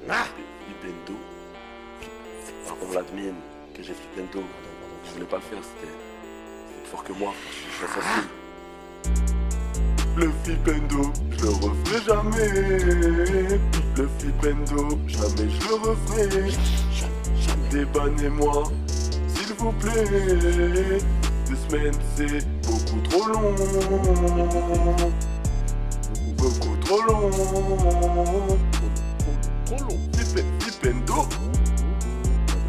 Flipendo. Enfin, on l'admine que j'ai Flipendo. Je voulais pas le faire, c'était plus fort que moi. Je suis assassin. Le Flipendo, je le referai jamais. Le Flipendo, jamais je le referai. Débannez-moi, s'il vous plaît. 2 semaines, c'est beaucoup trop long. Beaucoup trop long. Trop long. Flipendo.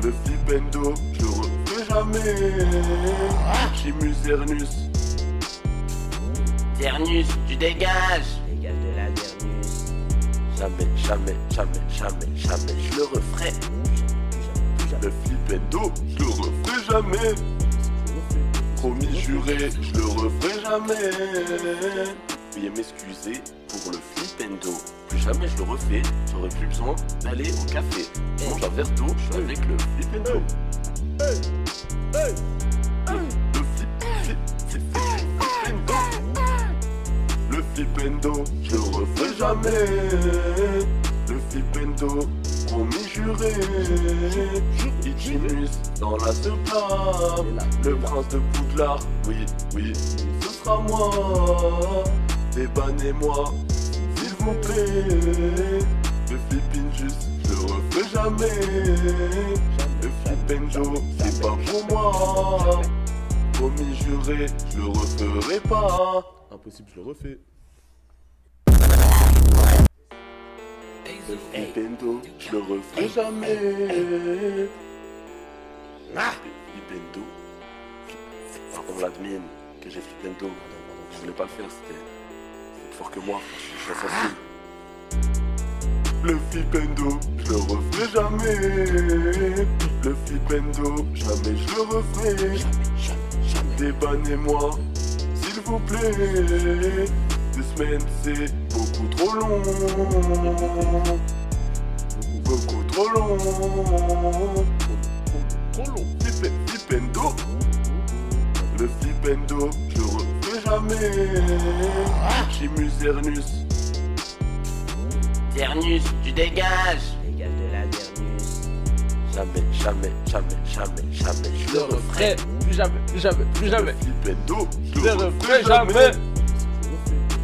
Le Flipendo, je le referai jamais. Chimus Zernus. Zernus, tu dégages. Dégage de la Zernus. Jamais, je le referai. Le Flipendo, je le referai jamais. Promis juré, je le referai jamais. Veuillez m'excuser pour le Flipendo. Plus jamais je le refais, j'aurais plus besoin d'aller au café. Je mange un verre d'eau, je suis avec le Flipendo. Le Flipendo, je le referai jamais. Le Flipendo, promis juré. Ichimus dans la soupape. Le prince de Poudlard, oui, ce sera moi. Débannez-moi, s'il vous plaît. Le Flipinjus, je le referai jamais. Le Flipendo, c'est pas pour moi. Promis juré, je le referai pas. Impossible, je le refais. Le Flipendo, je le referai jamais. Flipendo. Enfin, on l'admine que j'ai Flipendo. Je voulais pas le faire, c'était plus fort que moi. Je suis assassin. Le Flipendo, je le referai jamais. Le Flipendo, jamais je le referai. Débannez-moi, s'il vous plaît. 2 semaines, c'est beaucoup trop long. Beaucoup trop long. Trop long. Flipendo. Le Flipendo, je le referai jamais. Chimus Zernus. Zernus, tu dégages. Dégage de la Zernus. Jamais, je le referai. Plus jamais. Le Flipendo, je le referai jamais.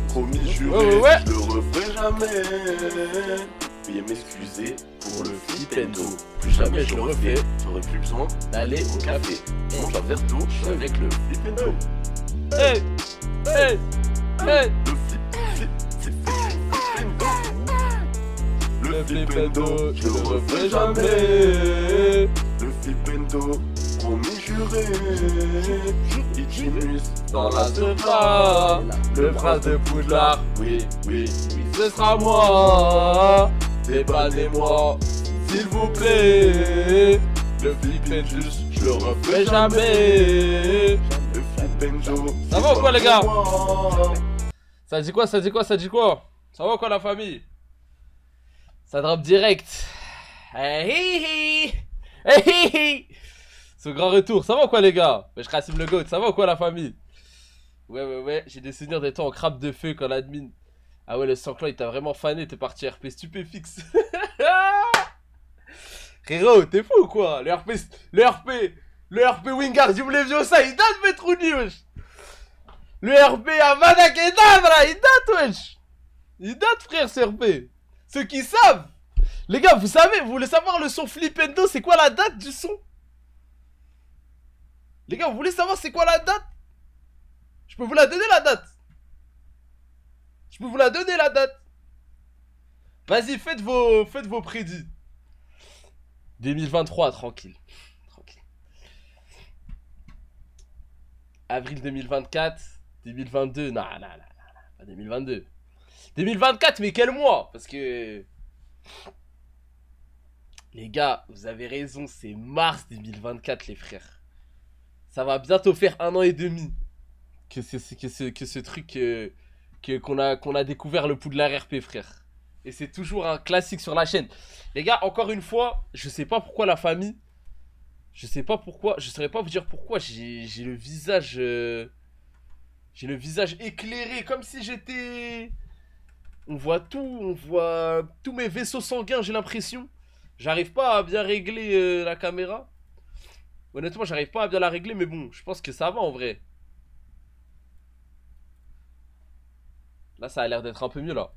Promis juré, Ouais. je le referai jamais. Veuillez m'excuser pour le Flipendo. Plus jamais je le refais, j'aurais plus besoin d'aller au café. Je mange un verre d'eau, je suis avec le Flipendo. Hey. Le Flipendo, je le referai jamais. Le Flipendo, promis juré. Ichimus dans la sopa. Le prince de Poudlard, Oui, ce sera moi. Débannez-moi, s'il vous plaît. Le Flipendus, je le referai mais jamais. Le Flipendo, Ça va ou quoi, les gars? moi. Ça dit quoi? Ça va ou quoi, la famille? Ça drop direct. Hey. Ce grand retour, ça va ou quoi, les gars? Je Kassim le GOAT, ça va ou quoi, la famille? Ouais, j'ai des souvenirs des temps en crabe de feu quand l'admin. Ah ouais, le Sanclan il t'a vraiment fané, t'es parti RP stupéfixe. Frérot, t'es fou ou quoi? Le RP Wingardium Leviosa, il date Metrouni, wesh. Le RP Avada Kedavra, il date, wesh. Il date, frère, ce RP. Ceux qui savent. Les gars, vous voulez savoir le son Flipendo, c'est quoi la date du son? Les gars, vous voulez savoir c'est quoi la date? Je peux vous la donner, la date. Vas-y, faites vos prédits. 2023, tranquille. Avril 2024, 2022, non, pas 2022. 2024, mais quel mois? Parce que... Les gars, vous avez raison, c'est mars 2024, les frères. Ça va bientôt faire 1 an et demi que ce truc qu'on a découvert le Poudlard RP, frère. Et c'est toujours un classique sur la chaîne. Les gars, encore une fois, je sais pas pourquoi la famille. Je saurais pas vous dire pourquoi. J'ai le visage... j'ai le visage éclairé, comme si j'étais... On voit tout, on voit tous mes vaisseaux sanguins, j'ai l'impression. J'arrive pas à bien régler la caméra. Honnêtement, j'arrive pas à bien la régler, mais bon, je pense que ça va en vrai. Là, ça a l'air d'être un peu mieux là.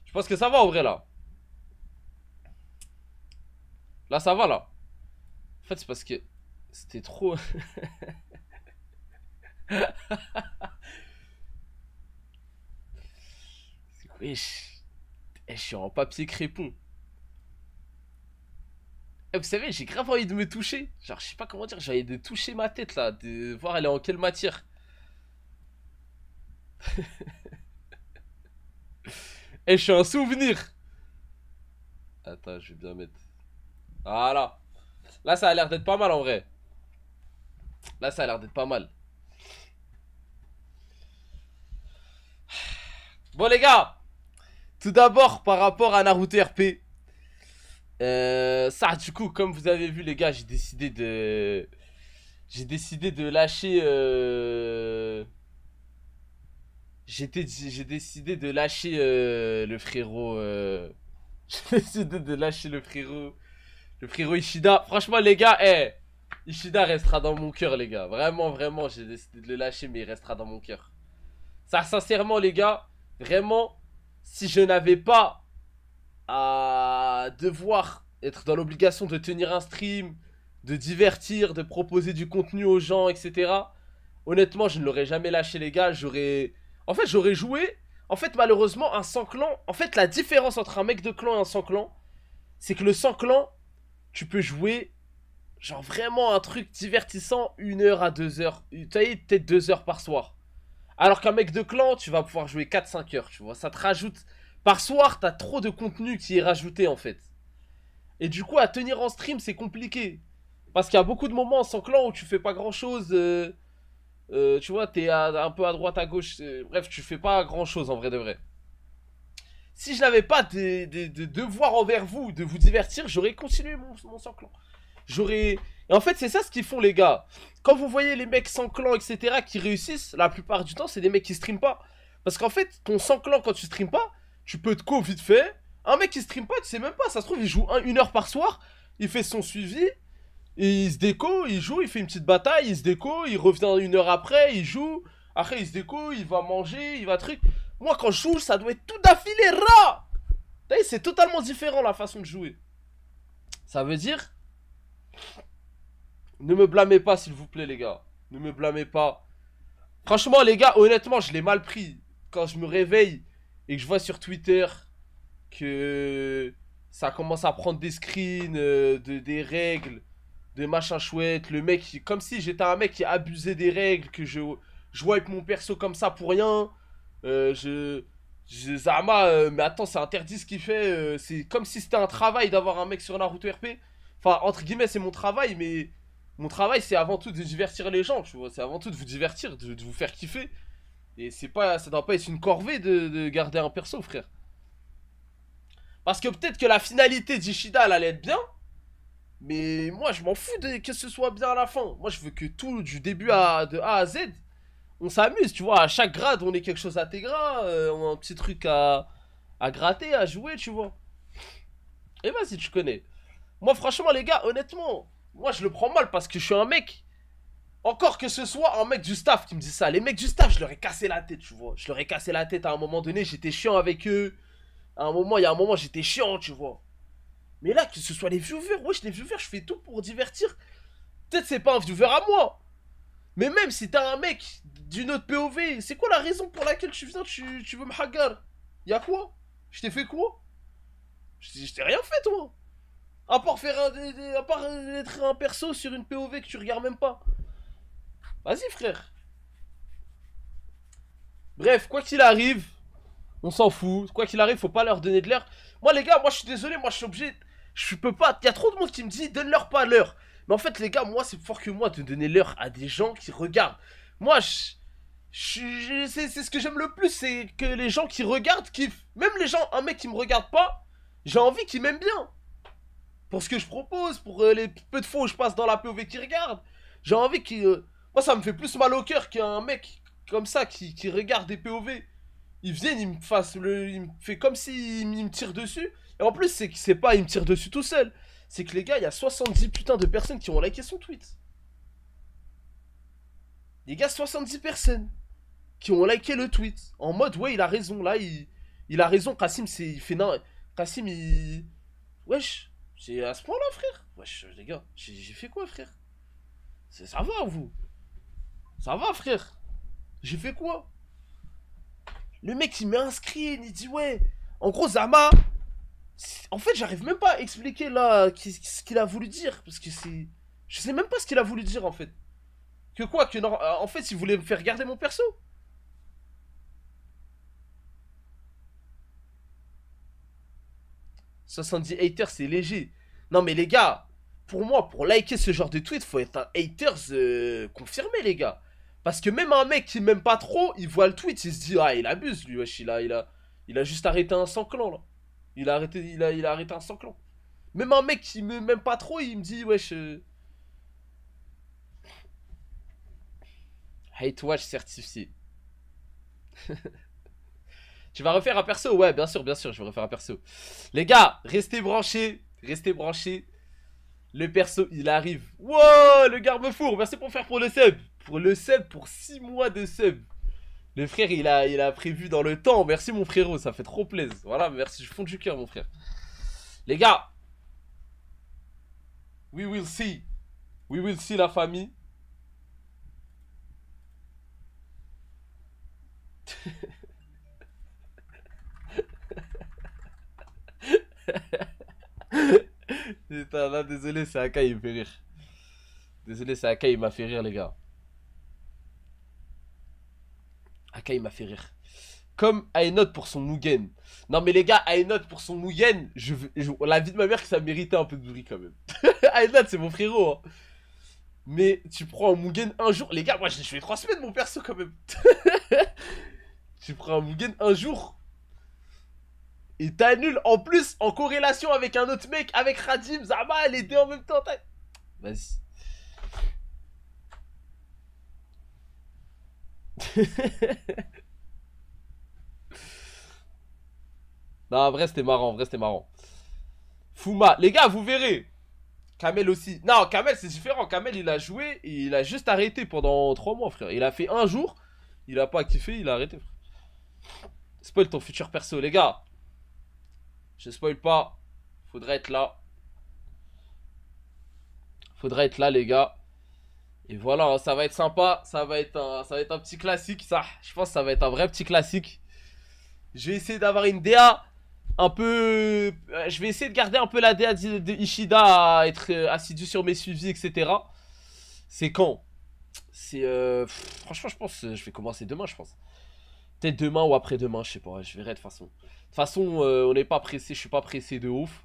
Je pense que ça va en vrai là. Là, ça va là. En fait, c'est parce que c'était trop. Wesh. Je suis en papier crépon. Vous savez, j'ai grave envie de me toucher. Genre, je sais pas comment dire, j'ai envie de toucher ma tête là, de voir elle est en quelle matière. Je suis un souvenir. Attends, je vais bien mettre. Voilà. Là, ça a l'air d'être pas mal en vrai. Là, ça a l'air d'être pas mal. Bon, les gars. Tout d'abord, par rapport à Naruto RP. Ça, du coup, comme vous avez vu, les gars, j'ai décidé de. J'ai décidé de lâcher. J'ai décidé de lâcher le frérot. J'ai décidé de lâcher le frérot. Le frérot Ishida. Franchement, les gars, Ishida restera dans mon cœur, les gars. Vraiment, vraiment, j'ai décidé de le lâcher, mais il restera dans mon cœur. Ça, sincèrement, les gars, vraiment, si je n'avais pas à devoir être dans l'obligation de tenir un stream, de divertir, de proposer du contenu aux gens, etc. Honnêtement, je ne l'aurais jamais lâché, les gars. En fait, j'aurais joué. En fait, malheureusement, un sans clan. En fait, la différence entre un mec de clan et un sans clan, c'est que le sans clan, tu peux jouer, genre vraiment un truc divertissant 1 heure à 2 heures. Tu vois, peut-être 2 heures par soir. Alors qu'un mec de clan, tu vas pouvoir jouer 4-5 heures, tu vois. Ça te rajoute. Par soir, t'as trop de contenu qui est rajouté, en fait. Et du coup, à tenir en stream, c'est compliqué. Parce qu'il y a beaucoup de moments sans clan où tu fais pas grand-chose. Tu vois, t'es un peu à droite, à gauche. Bref, tu fais pas grand-chose, en vrai de vrai. Si je n'avais pas des devoirs envers vous, de vous divertir, j'aurais continué mon sans clan. Et en fait, c'est ça ce qu'ils font, les gars. Quand vous voyez les mecs sans clan, etc., qui réussissent, la plupart du temps, c'est des mecs qui streament pas. Parce qu'en fait, ton sans clan, quand tu streames pas, tu peux te co vite fait. Un mec qui stream pas, tu sais même pas. Ça se trouve, il joue 1 heure par soir. Il fait son suivi. Et il se déco, il joue, il fait une petite bataille, il se déco, il revient 1 heure après, il joue. Après, il se déco, il va manger, il va truc. Moi, quand je joue, ça doit être tout d'affilée rat. C'est totalement différent la façon de jouer. Ça veut dire... Ne me blâmez pas, s'il vous plaît, les gars. Ne me blâmez pas. Franchement, les gars, honnêtement, je l'ai mal pris. Quand je me réveille et que je vois sur Twitter que ça commence à prendre des screens, des règles, de machin chouette. Le mec, comme si j'étais un mec qui abusait des règles, que je wipe mon perso comme ça pour rien. Zama, mais attends, c'est interdit ce qu'il fait. C'est comme si c'était un travail d'avoir un mec sur Naruto RP. Enfin, entre guillemets, c'est mon travail, mais mon travail, c'est avant tout de divertir les gens, tu vois. C'est avant tout de vous divertir, de vous faire kiffer. Et c'est pas, ça doit pas être une corvée de garder un perso, frère. Parce que peut-être que la finalité d'Ishida, elle allait être bien. Mais moi, je m'en fous que ce soit bien à la fin. Moi, je veux que tout, du début de A à Z, on s'amuse, tu vois. À chaque grade, on ait quelque chose à Tegra. On a un petit truc à gratter, à jouer, tu vois. Et vas-y, tu connais. Moi, franchement, les gars, honnêtement, moi, je le prends mal parce que je suis un mec. Encore que ce soit un mec du staff qui me dit ça. Les mecs du staff, je leur ai cassé la tête, tu vois. Je leur ai cassé la tête à un moment donné, j'étais chiant avec eux. Il y a un moment, j'étais chiant, tu vois. Mais là, que ce soit les viewers, wesh, les viewers, je fais tout pour divertir. Peut-être c'est pas un viewer à moi. Mais même si t'as un mec d'une autre POV, c'est quoi la raison pour laquelle tu viens, tu veux me hagar? Y'a quoi? Je t'ai fait quoi? Je t'ai rien fait, toi. À part faire à part être un perso sur une POV que tu regardes même pas. Vas-y, frère. Bref, quoi qu'il arrive, on s'en fout. Quoi qu'il arrive, faut pas leur donner de l'heure. Moi, les gars, moi, je suis désolé. Moi, je suis obligé. Je peux pas. Il y a trop de monde qui me dit donne-leur pas l'heure. Mais en fait, les gars, moi, c'est plus fort que moi de donner l'heure à des gens qui regardent. Moi, c'est ce que j'aime le plus. C'est que les gens qui regardent kiffent. Même les gens, un mec qui me regarde pas, j'ai envie qu'il m'aime bien. Pour ce que je propose, pour les peu de fois où je passe dans la POV qui regarde. J'ai envie qu'il. Moi, ça me fait plus mal au cœur qu'un mec comme ça qui regarde des POV. ils viennent, ils me fassent le... Il me fait comme s'il me tire dessus. Et en plus, c'est pas, il me tire dessus tout seul. C'est que les gars, il y a 70 putains de personnes qui ont liké son tweet. Les gars, 70 personnes qui ont liké le tweet. En mode, ouais, il a raison. Là, il a raison. Kassim, il fait non. Kassim, il... Wesh, c'est à ce point-là, frère. Wesh, les gars, j'ai fait quoi, frère? Ça va, vous? Ça va, frère? J'ai fait quoi? Le mec, il met un screen, il dit, ouais. En gros, Zama... En fait, j'arrive même pas à expliquer, là, ce qu'il a voulu dire. Parce que c'est... Je sais même pas ce qu'il a voulu dire, en fait. Que quoi? Que non... En fait, il voulait me faire garder mon perso. 70 haters, c'est léger. Non, mais les gars, pour moi, pour liker ce genre de tweet, faut être un haters confirmé, les gars. Parce que même un mec qui m'aime pas trop, il voit le tweet, il se dit, ah, il abuse, lui, wesh, il a juste arrêté un sans-clan, là. Il a arrêté un sans-clan. Même un mec qui m'aime pas trop, il me dit, wesh... Hate watch certifié. Tu vas refaire un perso? Ouais, bien sûr, je vais refaire un perso. Les gars, restez branchés. Restez branchés. Le perso, il arrive. Wow, le garde-four. Merci pour faire pour le sub. Pour le sub, pour 6 mois de sub. Le frère, il a prévu dans le temps. Merci, mon frérot, ça fait trop plaisir. Voilà, merci du fond du cœur, mon frère. Les gars. We will see. We will see, la famille. Putain, là, désolé, c'est Akai, il me fait rire. Désolé, c'est Akai, il m'a fait rire, les gars. Akai, il m'a fait rire. Comme Aynot pour son Mugen. Non, mais les gars, Aynot pour son Mugen, la vie de ma mère, que ça méritait un peu de bruit quand même. Aynot, c'est mon frérot. Hein. Mais tu prends un Mugen un jour. Les gars, moi, je fais 3 semaines, mon perso, quand même. Tu prends un Mugen un jour. Et t'annules en plus en corrélation avec un autre mec, avec Radim, Zama, les deux en même temps. Vas-y. Non, en vrai, c'était marrant, Fuma, les gars, vous verrez. Kamel aussi. Non, Kamel, c'est différent. Kamel, il a joué et il a juste arrêté pendant 3 mois, frère. Il a fait un jour, il a pas kiffé, il a arrêté, frère. Spoil ton futur perso, les gars. Je spoil pas. Faudrait être là. Faudrait être là, les gars. Et voilà, hein, ça va être sympa. Ça va être un petit classique, ça. Je pense que ça va être un vrai petit classique. Je vais essayer d'avoir une DA un peu... Je vais essayer de garder un peu la DA de Ishida à être assidu sur mes suivis, etc. C'est quand? C'est... Franchement, je pense que je vais commencer demain, je pense. Peut-être demain ou après-demain, je sais pas. Je verrai de toute façon. De toute façon, on n'est pas pressé. Je suis pas pressé de ouf.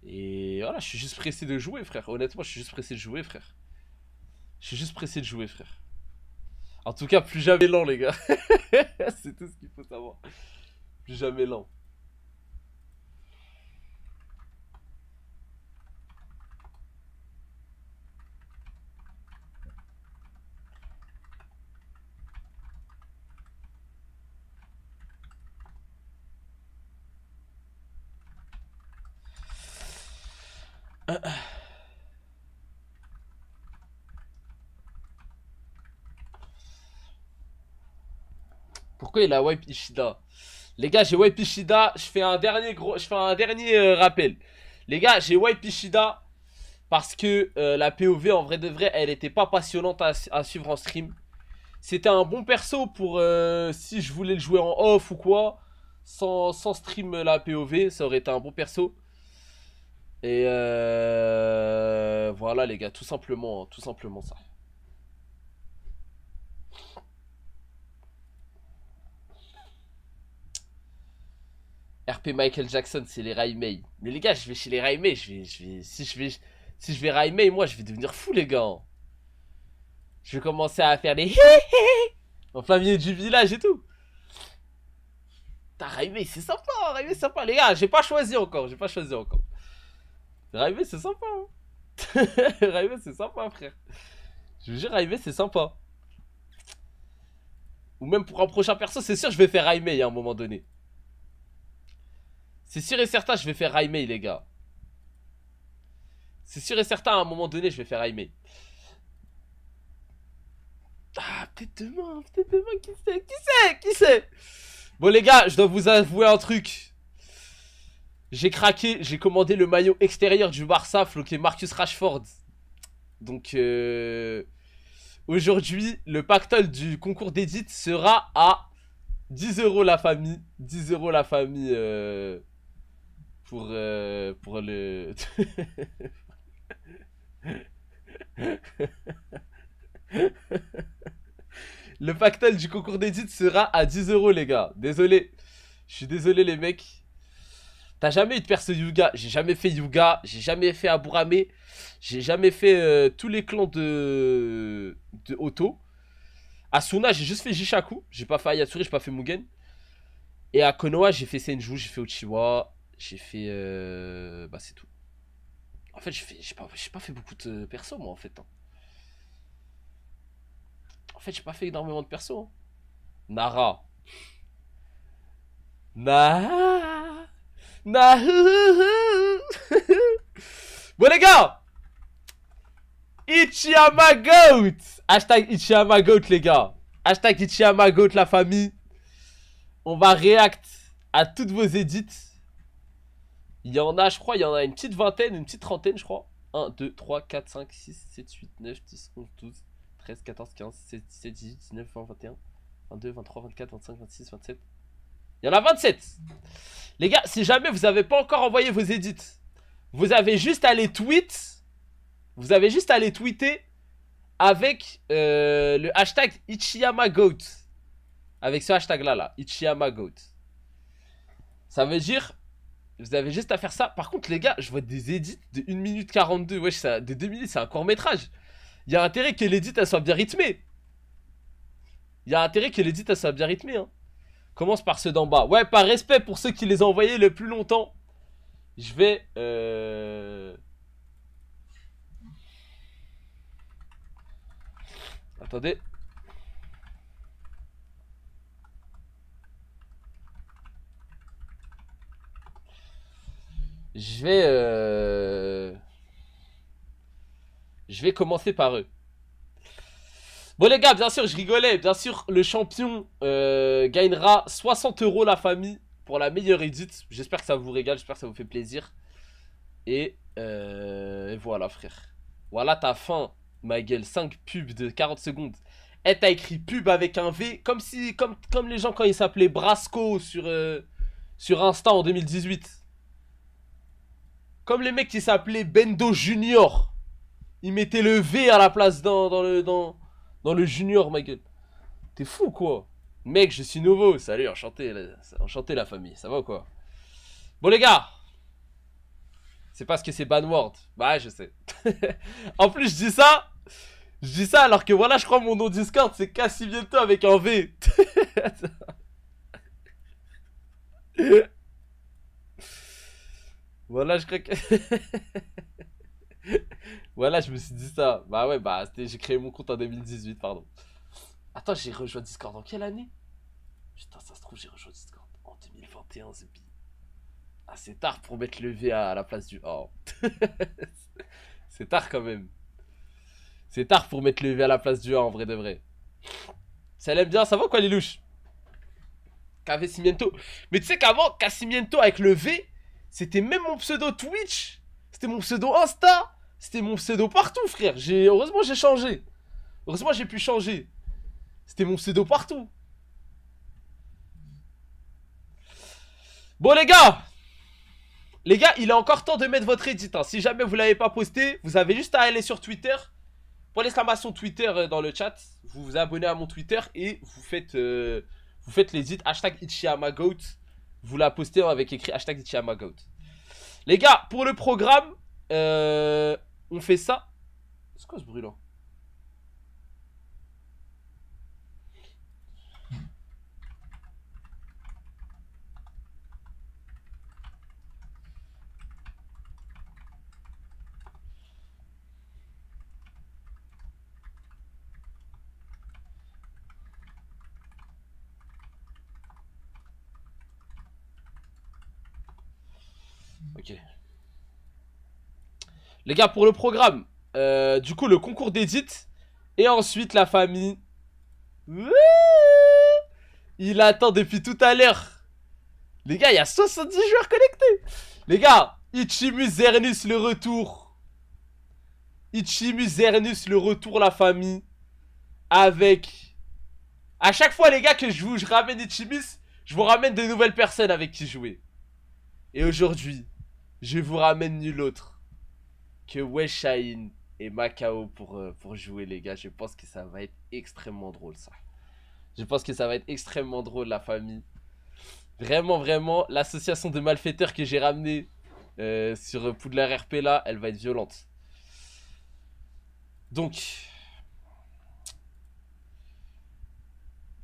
Et voilà, je suis juste pressé de jouer, frère. Honnêtement, je suis juste pressé de jouer, frère. En tout cas, plus jamais lent, les gars. C'est tout ce qu'il faut savoir. Plus jamais lent. Pourquoi il a wipe Ishida? Les gars, j'ai wipe Ishida. Je fais un dernier rappel. Les gars, j'ai wipe Ishida parce que la POV, en vrai de vrai, elle était pas passionnante à suivre en stream. C'était un bon perso pour si je voulais le jouer en off ou quoi. Sans stream la POV, ça aurait été un bon perso. Et voilà les gars, tout simplement ça. RP Michael Jackson, c'est les Raimei. Mais les gars, je vais chez les Raimei, si je vais Raimei, moi je vais devenir fou les gars. Je vais commencer à faire des en plein milieu du village et tout. Putain, Raimei, c'est sympa, les gars, j'ai pas choisi encore. Raimei, c'est sympa. Hein. Raimei, c'est sympa, frère. Je vous jure, Raimei, c'est sympa. ou même pour un prochain perso, c'est sûr je vais faire Raimei à un moment donné. C'est sûr et certain je vais faire Raimei les gars. C'est sûr et certain à un moment donné je vais faire Raimei. Ah peut-être demain, qui sait, qui sait. Bon les gars, je dois vous avouer un truc. J'ai craqué, j'ai commandé le maillot extérieur du Barça, floqué Marcus Rashford. Donc aujourd'hui, le pactole du concours d'édite sera à 10 € la famille. 10 € la famille pour le... Le pactole du concours d'édite sera à 10 € les gars. Désolé. Je suis désolé les mecs. T'as jamais eu de perso Yuga. J'ai jamais fait Yuga. J'ai jamais fait Aburame. J'ai jamais fait tous les clans de Otto. Asuna, j'ai juste fait Jishaku. J'ai pas fait Ayatsuri, j'ai pas fait Mugen. Et à Konoha, j'ai fait Senju, j'ai fait Uchiwa. J'ai fait... Bah c'est tout. En fait, j'ai pas fait beaucoup de persos moi en fait. Hein. En fait, j'ai pas fait énormément de persos. Hein. Nara. Bon les gars, Ichiyama Goat. Hashtag Ichiyama Goat les gars. Hashtag Ichiyama Goat la famille. On va react à toutes vos edits. Il y en a, je crois, il y en a une petite vingtaine, une petite trentaine je crois. 1, 2, 3, 4, 5, 6, 7, 8, 9, 10, 11, 12, 13, 14, 15, 16, 17, 18, 19, 20, 21, 22, 23, 24, 25, 26, 27. Il y en a 27. Les gars, si jamais vous n'avez pas encore envoyé vos edits, vous avez juste à les tweet. Vous avez juste à les tweeter avec le hashtag IchiyamaGoat. Avec ce hashtag là, IchiyamaGoat. Ça veut dire, vous avez juste à faire ça. Par contre les gars, je vois des edits de 1 minute 42. Wesh, ça, de 2 minutes, c'est un court métrage. Il y a intérêt que l'édit elle soit bien rythmée. Il y a intérêt que l'édit elle soit bien rythmée hein. Commence par ceux d'en bas. Ouais, par respect pour ceux qui les ont envoyés le plus longtemps. Je vais... Attendez. Je vais commencer par eux. Bon les gars, bien sûr, je rigolais. Bien sûr, le champion gagnera 60 € la famille pour la meilleure edit. J'espère que ça vous régale, j'espère que ça vous fait plaisir. Et voilà, frère. Voilà ta fin, ma gueule. 5 pubs de 40 secondes. Et t'as écrit pub avec un V, comme les gens quand ils s'appelaient Brasco sur Insta en 2018. Comme les mecs qui s'appelaient Bendo Junior. Ils mettaient le V à la place dans le junior, ma gueule. T'es fou, quoi. Mec, je suis nouveau. Salut, enchanté la famille. Ça va ou quoi? Bon, les gars. C'est parce que c'est Banward. Bah, je sais. En plus, je dis ça. Je dis ça alors que voilà, je crois mon nom Discord, c'est Cassimiento avec un V. Voilà, je crois que... Voilà, je me suis dit ça. Bah ouais, bah j'ai créé mon compte en 2018, pardon. Attends, j'ai rejoint Discord en quelle année? Putain, ça se trouve, j'ai rejoint Discord en 2021, c'est pire. Ah, c'est tard pour mettre le V à la place du A. C'est tard quand même. C'est tard pour mettre le V à la place du A en vrai de vrai. Ça l'aime bien, ça va quoi les louches? Cassimiento. Mais tu sais qu'avant, Cassimiento avec le V, c'était même mon pseudo Twitch. C'était mon pseudo Insta. C'était mon pseudo partout, frère. Heureusement, j'ai changé. Heureusement, j'ai pu changer. C'était mon pseudo partout. Bon, les gars, il est encore temps de mettre votre edit. Hein. Si jamais vous ne l'avez pas posté, vous avez juste à aller sur Twitter. Pour l'exclamation Twitter dans le chat, vous vous abonnez à mon Twitter et vous faites l'edit hashtag IchiyamaGoat. Vous la postez avec écrit hashtag IchiyamaGoat. Les gars, pour le programme, on fait ça. C'est quoi ce bruit là? Ok. Les gars, pour le programme, du coup, le concours d'édit. Et ensuite, la famille. Il attend depuis tout à l'heure. Les gars, il y a 70 joueurs connectés. Les gars, Ichimu Zernus, le retour. Ichimu Zernus, le retour, la famille. Avec... À chaque fois, les gars, que je ramène Ichimus, je vous ramène de nouvelles personnes avec qui jouer. Et aujourd'hui, je vous ramène nul autre que Weshain et Macao pour jouer, les gars. Je pense que ça va être extrêmement drôle, ça. Je pense que ça va être extrêmement drôle, la famille. Vraiment, vraiment, l'association de malfaiteurs que j'ai ramené sur Poudlard RP, là, elle va être violente. Donc...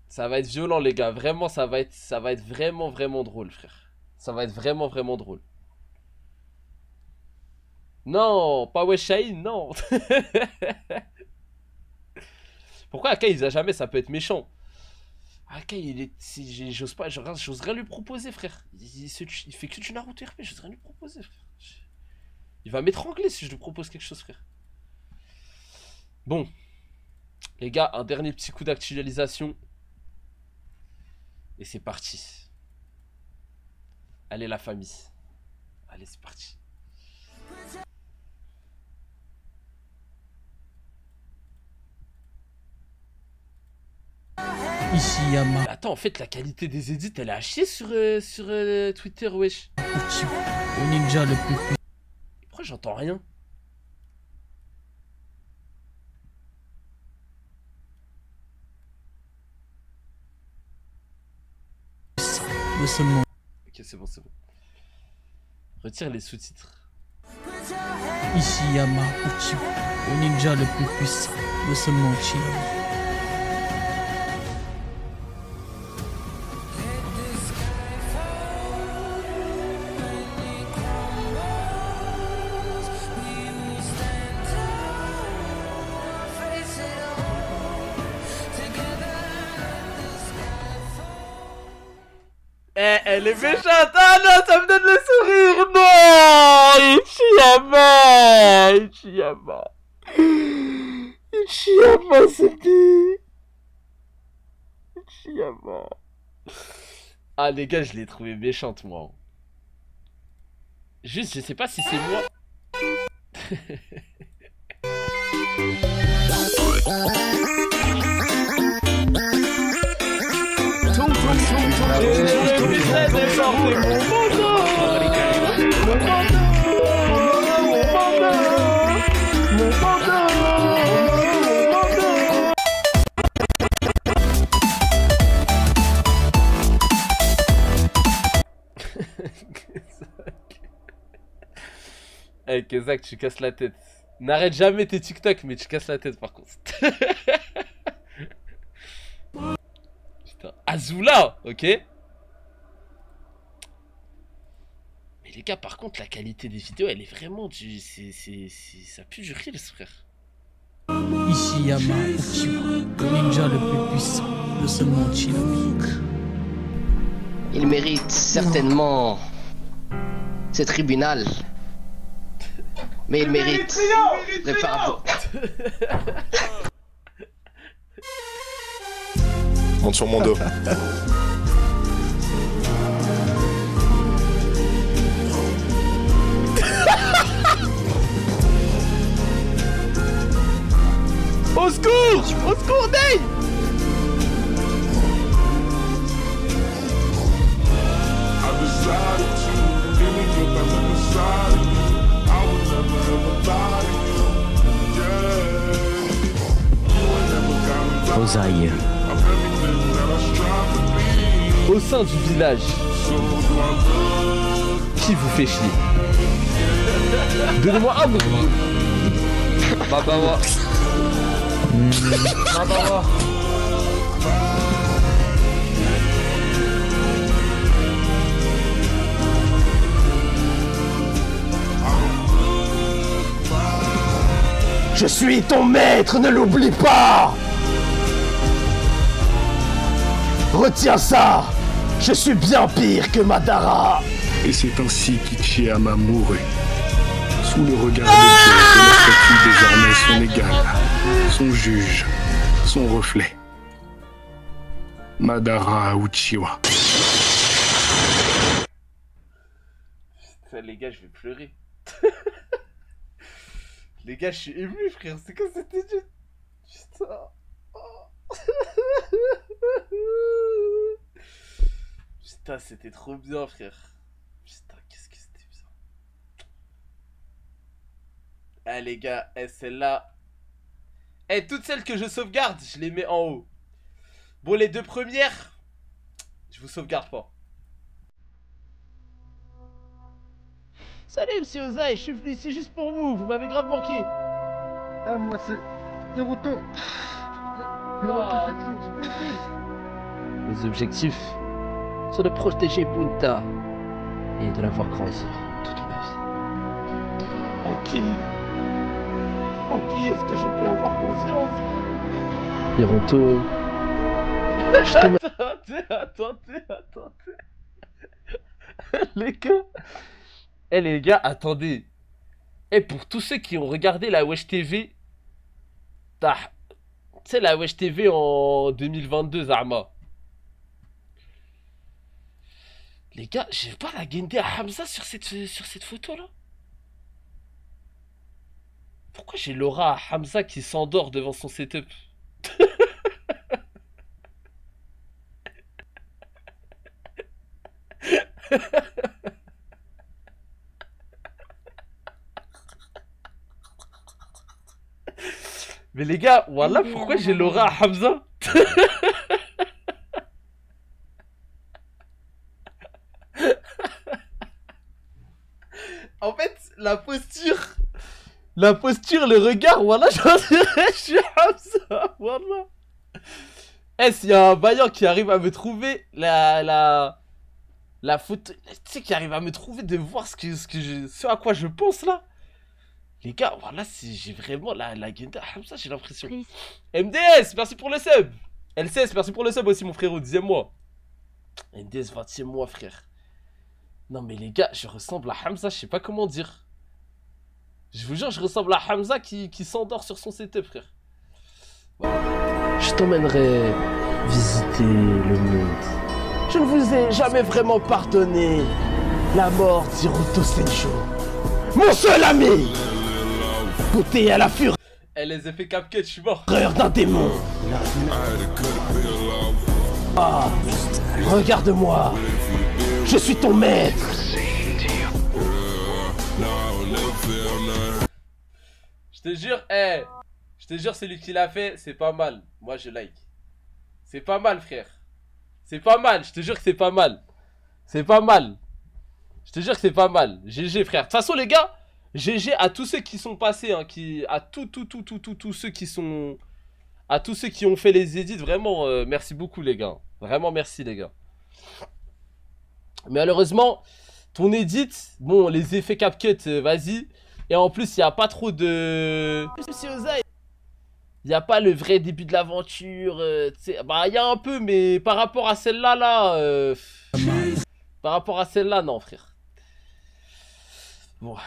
ça va être violent, les gars. Vraiment, ça va être vraiment, vraiment drôle, frère. Ça va être vraiment, vraiment drôle. Non, pas Weshain, non. Pourquoi Akai, il a jamais, ça peut être méchant. Akai, il est... j'ose pas, j'ose rien lui proposer, frère. Il fait que du Naruto RP, j'ose rien lui proposer, frère. Il va m'étrangler si je lui propose quelque chose, frère. Bon. Les gars, un dernier petit coup d'actualisation. Et c'est parti. Allez, la famille. Allez, c'est parti. Ishiyama. Attends, en fait, la qualité des edits, elle est à chier sur Twitter, wesh. Au ninja le plus puissant. Pourquoi j'entends rien? De ce monde. Ok, c'est bon, c'est bon. Retire les sous-titres. Ishiyama Uchiwa, le ninja le plus puissant de ce monde Shinobi. Eh, elle est méchante! Ah non, ça me donne le sourire! Non! Ichiyama! Ichiyama, c'était... Ichiyama... Ah, les gars, je l'ai trouvée méchante, moi. Juste, je sais pas si c'est moi. Hey, Kezak, tu casses la tête. N'arrête jamais tes TikTok, mais tu casses la tête par contre. Putain, Azula, ok. Mais les gars, par contre, la qualité des vidéos, elle est vraiment du... ça pue du reels, frère. Ishiyama Uchiwa, le ninja le plus puissant de ce monde Shinobi. Il mérite certainement ce tribunal. Mais il mérite de faire Monte sur mon dos. Au secours! Au secours, Day! Osaï. Au sein du village, qui vous fait chier? Donnez-moi un mot. Babawa. Babawa. Je suis ton maître, ne l'oublie pas! Retiens ça! Je suis bien pire que Madara! Et c'est ainsi qu'Ichiyama mourut. Sous le regard de Dieu, que la statue désormais son égal, son juge, son reflet. Madara Uchiwa. Putain, les gars, je vais pleurer. Les gars, je suis ému, frère. C'est quoi cette étude? Putain. Oh. Putain, c'était trop bien, frère. Putain, qu'est-ce que c'était bien. Ah, les gars, celle-là. Toutes celles que je sauvegarde, je les mets en haut. Bon, les deux premières, je vous sauvegarde pas. Salut, monsieur Ozaï, je suis venu ici juste pour vous. Vous m'avez grave manqué. Ah, moi, c'est Naruto. Mes objectifs sont de protéger Punta et de la voir grandir toute ma vie. En qui est-ce que je peux avoir confiance? Hironto, Attendez. Les gars. Les gars, attendez. Pour tous ceux qui ont regardé la Wesh TV, tu sais, la Wesh TV en 2022, Zama. Les gars, j'ai pas la guindé à Hamza sur cette photo-là. Pourquoi j'ai l'aura à Hamza qui s'endort devant son setup? Mais les gars, voilà pourquoi j'ai l'aura à Hamza. En fait, la posture, le regard, voilà, j'en dirais, je suis Hamza, voilà. S'il y a un vaillant qui arrive à me trouver la photo, tu sais, qui arrive à me trouver de voir ce à quoi je pense là. Les gars, voilà, j'ai vraiment la guinda Hamza, j'ai l'impression. MDS, merci pour le sub. LCS, merci pour le sub aussi, mon frérot, 10e mois. MDS, 20e mois, frère. Non, mais les gars, je ressemble à Hamza, je sais pas comment dire. Je vous jure, je ressemble à Hamza qui s'endort sur son setup, frère. Voilà. je t'emmènerai visiter le monde. Je ne vous ai jamais vraiment pardonné la mort d'Hiruto Senju, mon seul ami. Goûté à la fureur les effets CapCut, je suis mort. d'un démon. Ah, regarde-moi. Je suis ton maître. Je te jure, celui qui l'a fait, c'est pas mal. Moi, je like. C'est pas mal, frère. C'est pas mal, je te jure que c'est pas mal. C'est pas mal. Je te jure que c'est pas mal. GG, frère. De toute façon, les gars, GG à tous ceux qui sont passés, hein, à tous ceux qui sont... À tous ceux qui ont fait les edits, vraiment, merci beaucoup, les gars. Vraiment, merci, les gars. Malheureusement, ton edit, bon, les effets CapCut, vas-y. Et en plus, il n'y a pas trop de... Il n'y a pas le vrai début de l'aventure. Bah, il y a un peu, mais par rapport à celle-là, là... Par rapport à celle-là, non, frère. Bon.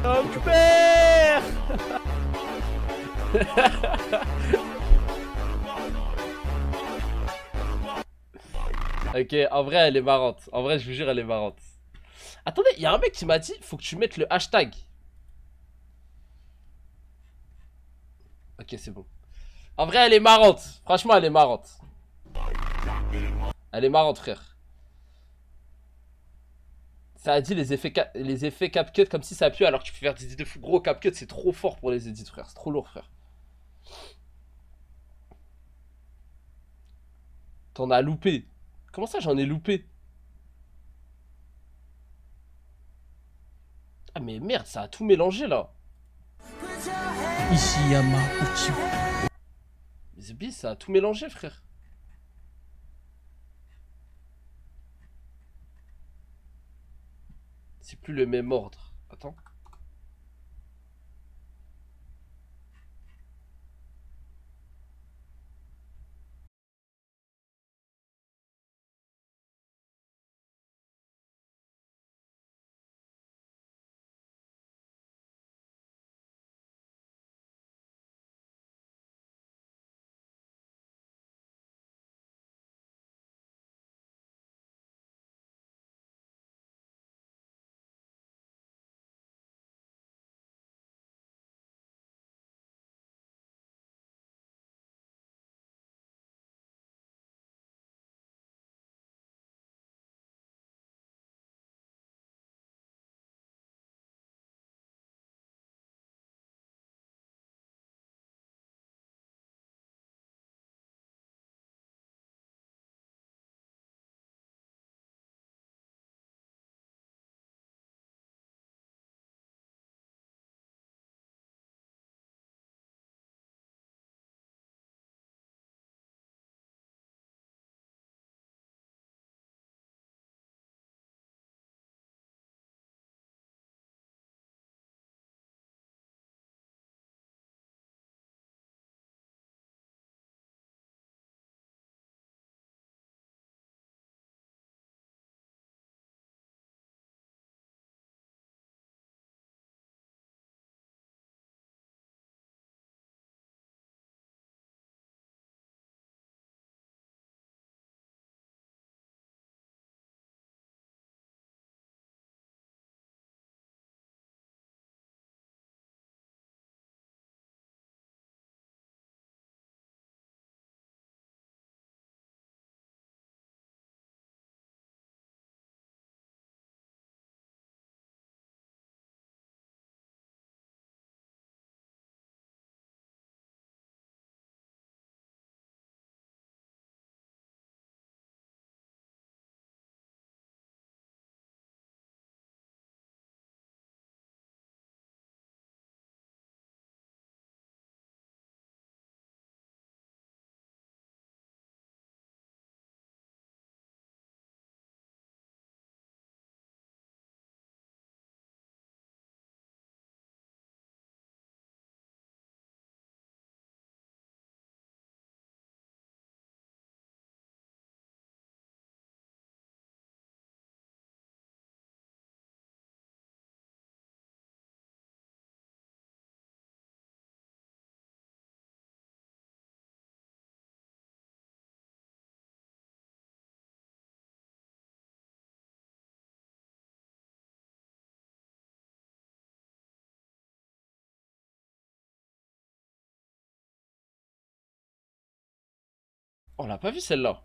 Mon père. Ok, en vrai, elle est marrante. En vrai, je vous jure, elle est marrante. Attendez, il y a un mec qui m'a dit, faut que tu mettes le hashtag. Ok, c'est bon. En vrai, elle est marrante. Franchement, elle est marrante. Elle est marrante, frère. Ça a dit les effets CapCut comme si ça appuie alors que tu peux faire des edits de fou. Gros, CapCut, c'est trop fort pour les edits, frère. C'est trop lourd, frère. T'en as loupé. Comment ça, j'en ai loupé? Ah, mais merde, ça a tout mélangé, là. Ishiyama Uchiwa. Mais c'est bien, ça a tout mélangé, frère. C'est plus le même ordre. Attends. On l'a pas vu celle-là.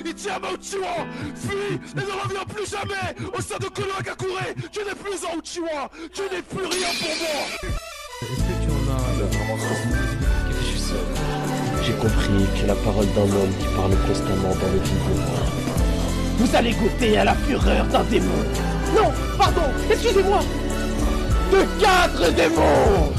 Ichiyama Uchiwa, fuis et ne reviens plus jamais au sein de Konohagakure. Tu n'es plus un Uchiwa, tu n'es plus rien pour moi. Est-ce que tu en as... Je suis seul. J'ai compris que la parole d'un homme qui parle constamment dans le vide. Vous allez goûter à la fureur d'un démon. Non, pardon, excusez-moi. De 4 démons.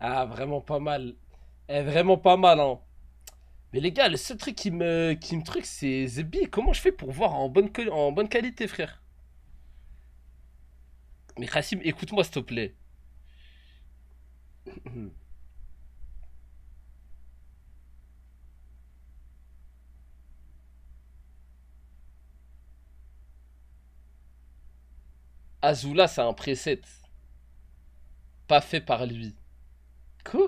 Ah, vraiment pas mal. Eh, vraiment pas mal, hein. Mais les gars, le seul truc qui me truc, c'est Zebi. Comment je fais pour voir en bonne qualité, frère? Mais Kassim, écoute-moi, s'il te plaît. Azula, c'est un preset. Pas fait par lui. Quoi?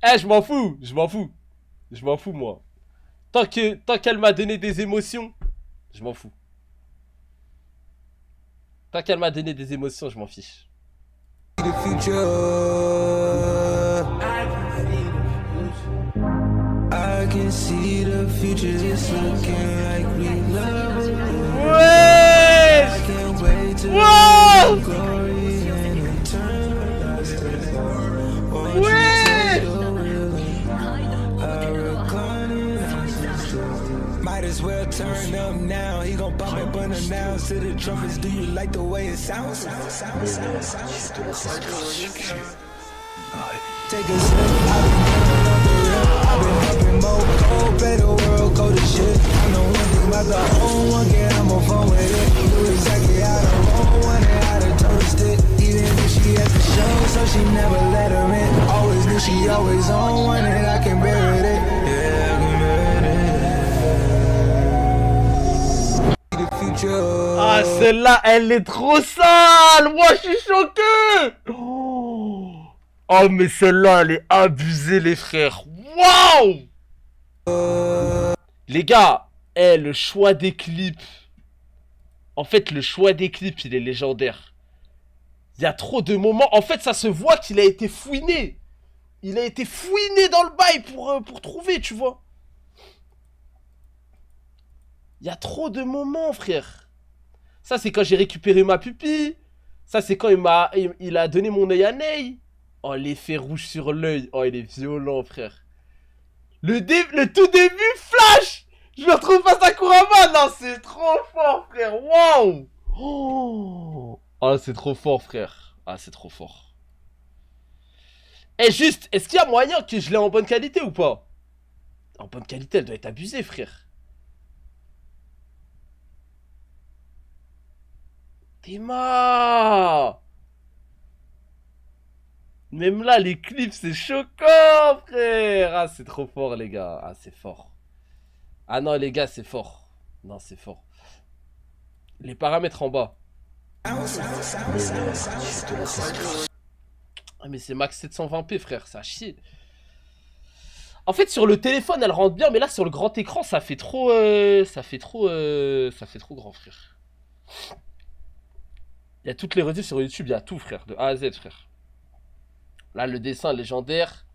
Eh, je m'en fous, moi. Tant qu'elle m'a donné des émotions, je m'en fous. Tant qu'elle m'a donné des émotions, je m'en fiche. Ouais! Wow! Ouais! Might as well turn up now. He gon' pop up unannounced to the trumpets. Do you like the way it sounds? Take a sip. I've been helping more. Go play the world, go to shit. I know one thing about the whole one. Get I'm on phone with it. Do exactly how the whole one and how to toast it. Even if she at the show, so she never let her in. Always knew she always on one and I can bear it. Yeah, I can bear it. Ah, celle-là, elle est trop sale! Moi, je suis choqué! Oh, mais celle-là, elle est abusée, les frères. Waouh! Les gars, le choix des clips. En fait, le choix des clips, il est légendaire. Il y a trop de moments. En fait, ça se voit qu'il a été fouiné. Il a été fouiné dans le bail pour trouver, tu vois. Il y a trop de moments, frère. Ça, c'est quand j'ai récupéré ma pupille. Ça, c'est quand il a donné mon œil à Ney. Oh, l'effet rouge sur l'œil. Oh, il est violent, frère. Le tout début, flash. Je me retrouve face à Kurama. Non, c'est trop fort, frère. Waouh. Oh, c'est trop fort, frère. Ah, c'est trop fort. Eh, juste, est-ce qu'il y a moyen que je l'ai en bonne qualité ou pas? En bonne qualité, elle doit être abusée, frère. Théma! Même là, les clips, c'est choquant, frère! Ah, c'est trop fort, les gars. Ah, c'est fort. Ah non, les gars, c'est fort. Non, c'est fort. Les paramètres en bas. Ah, mais c'est max 720p, frère. Ça chie. En fait, sur le téléphone, elle rentre bien, mais là, sur le grand écran, ça fait trop... ça fait trop grand, frère. Il y a toutes les rediffs sur YouTube, il y a tout, frère. De A à Z, frère. Là, le dessin légendaire.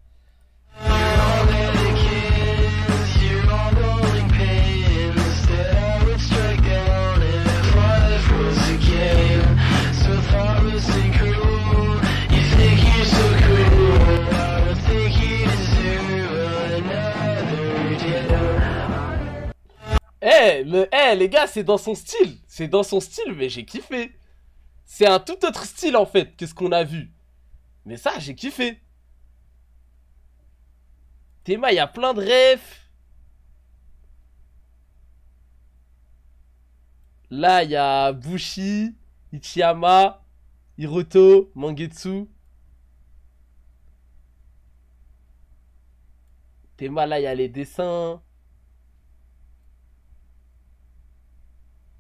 Les gars, c'est dans son style. C'est dans son style, mais j'ai kiffé. C'est un tout autre style, en fait, que ce qu'on a vu. Mais ça, j'ai kiffé. Théma, il y a plein de refs. Là, il y a Bushi, Ichiyama, Hiroto, Mangetsu. Théma, là, il y a les dessins.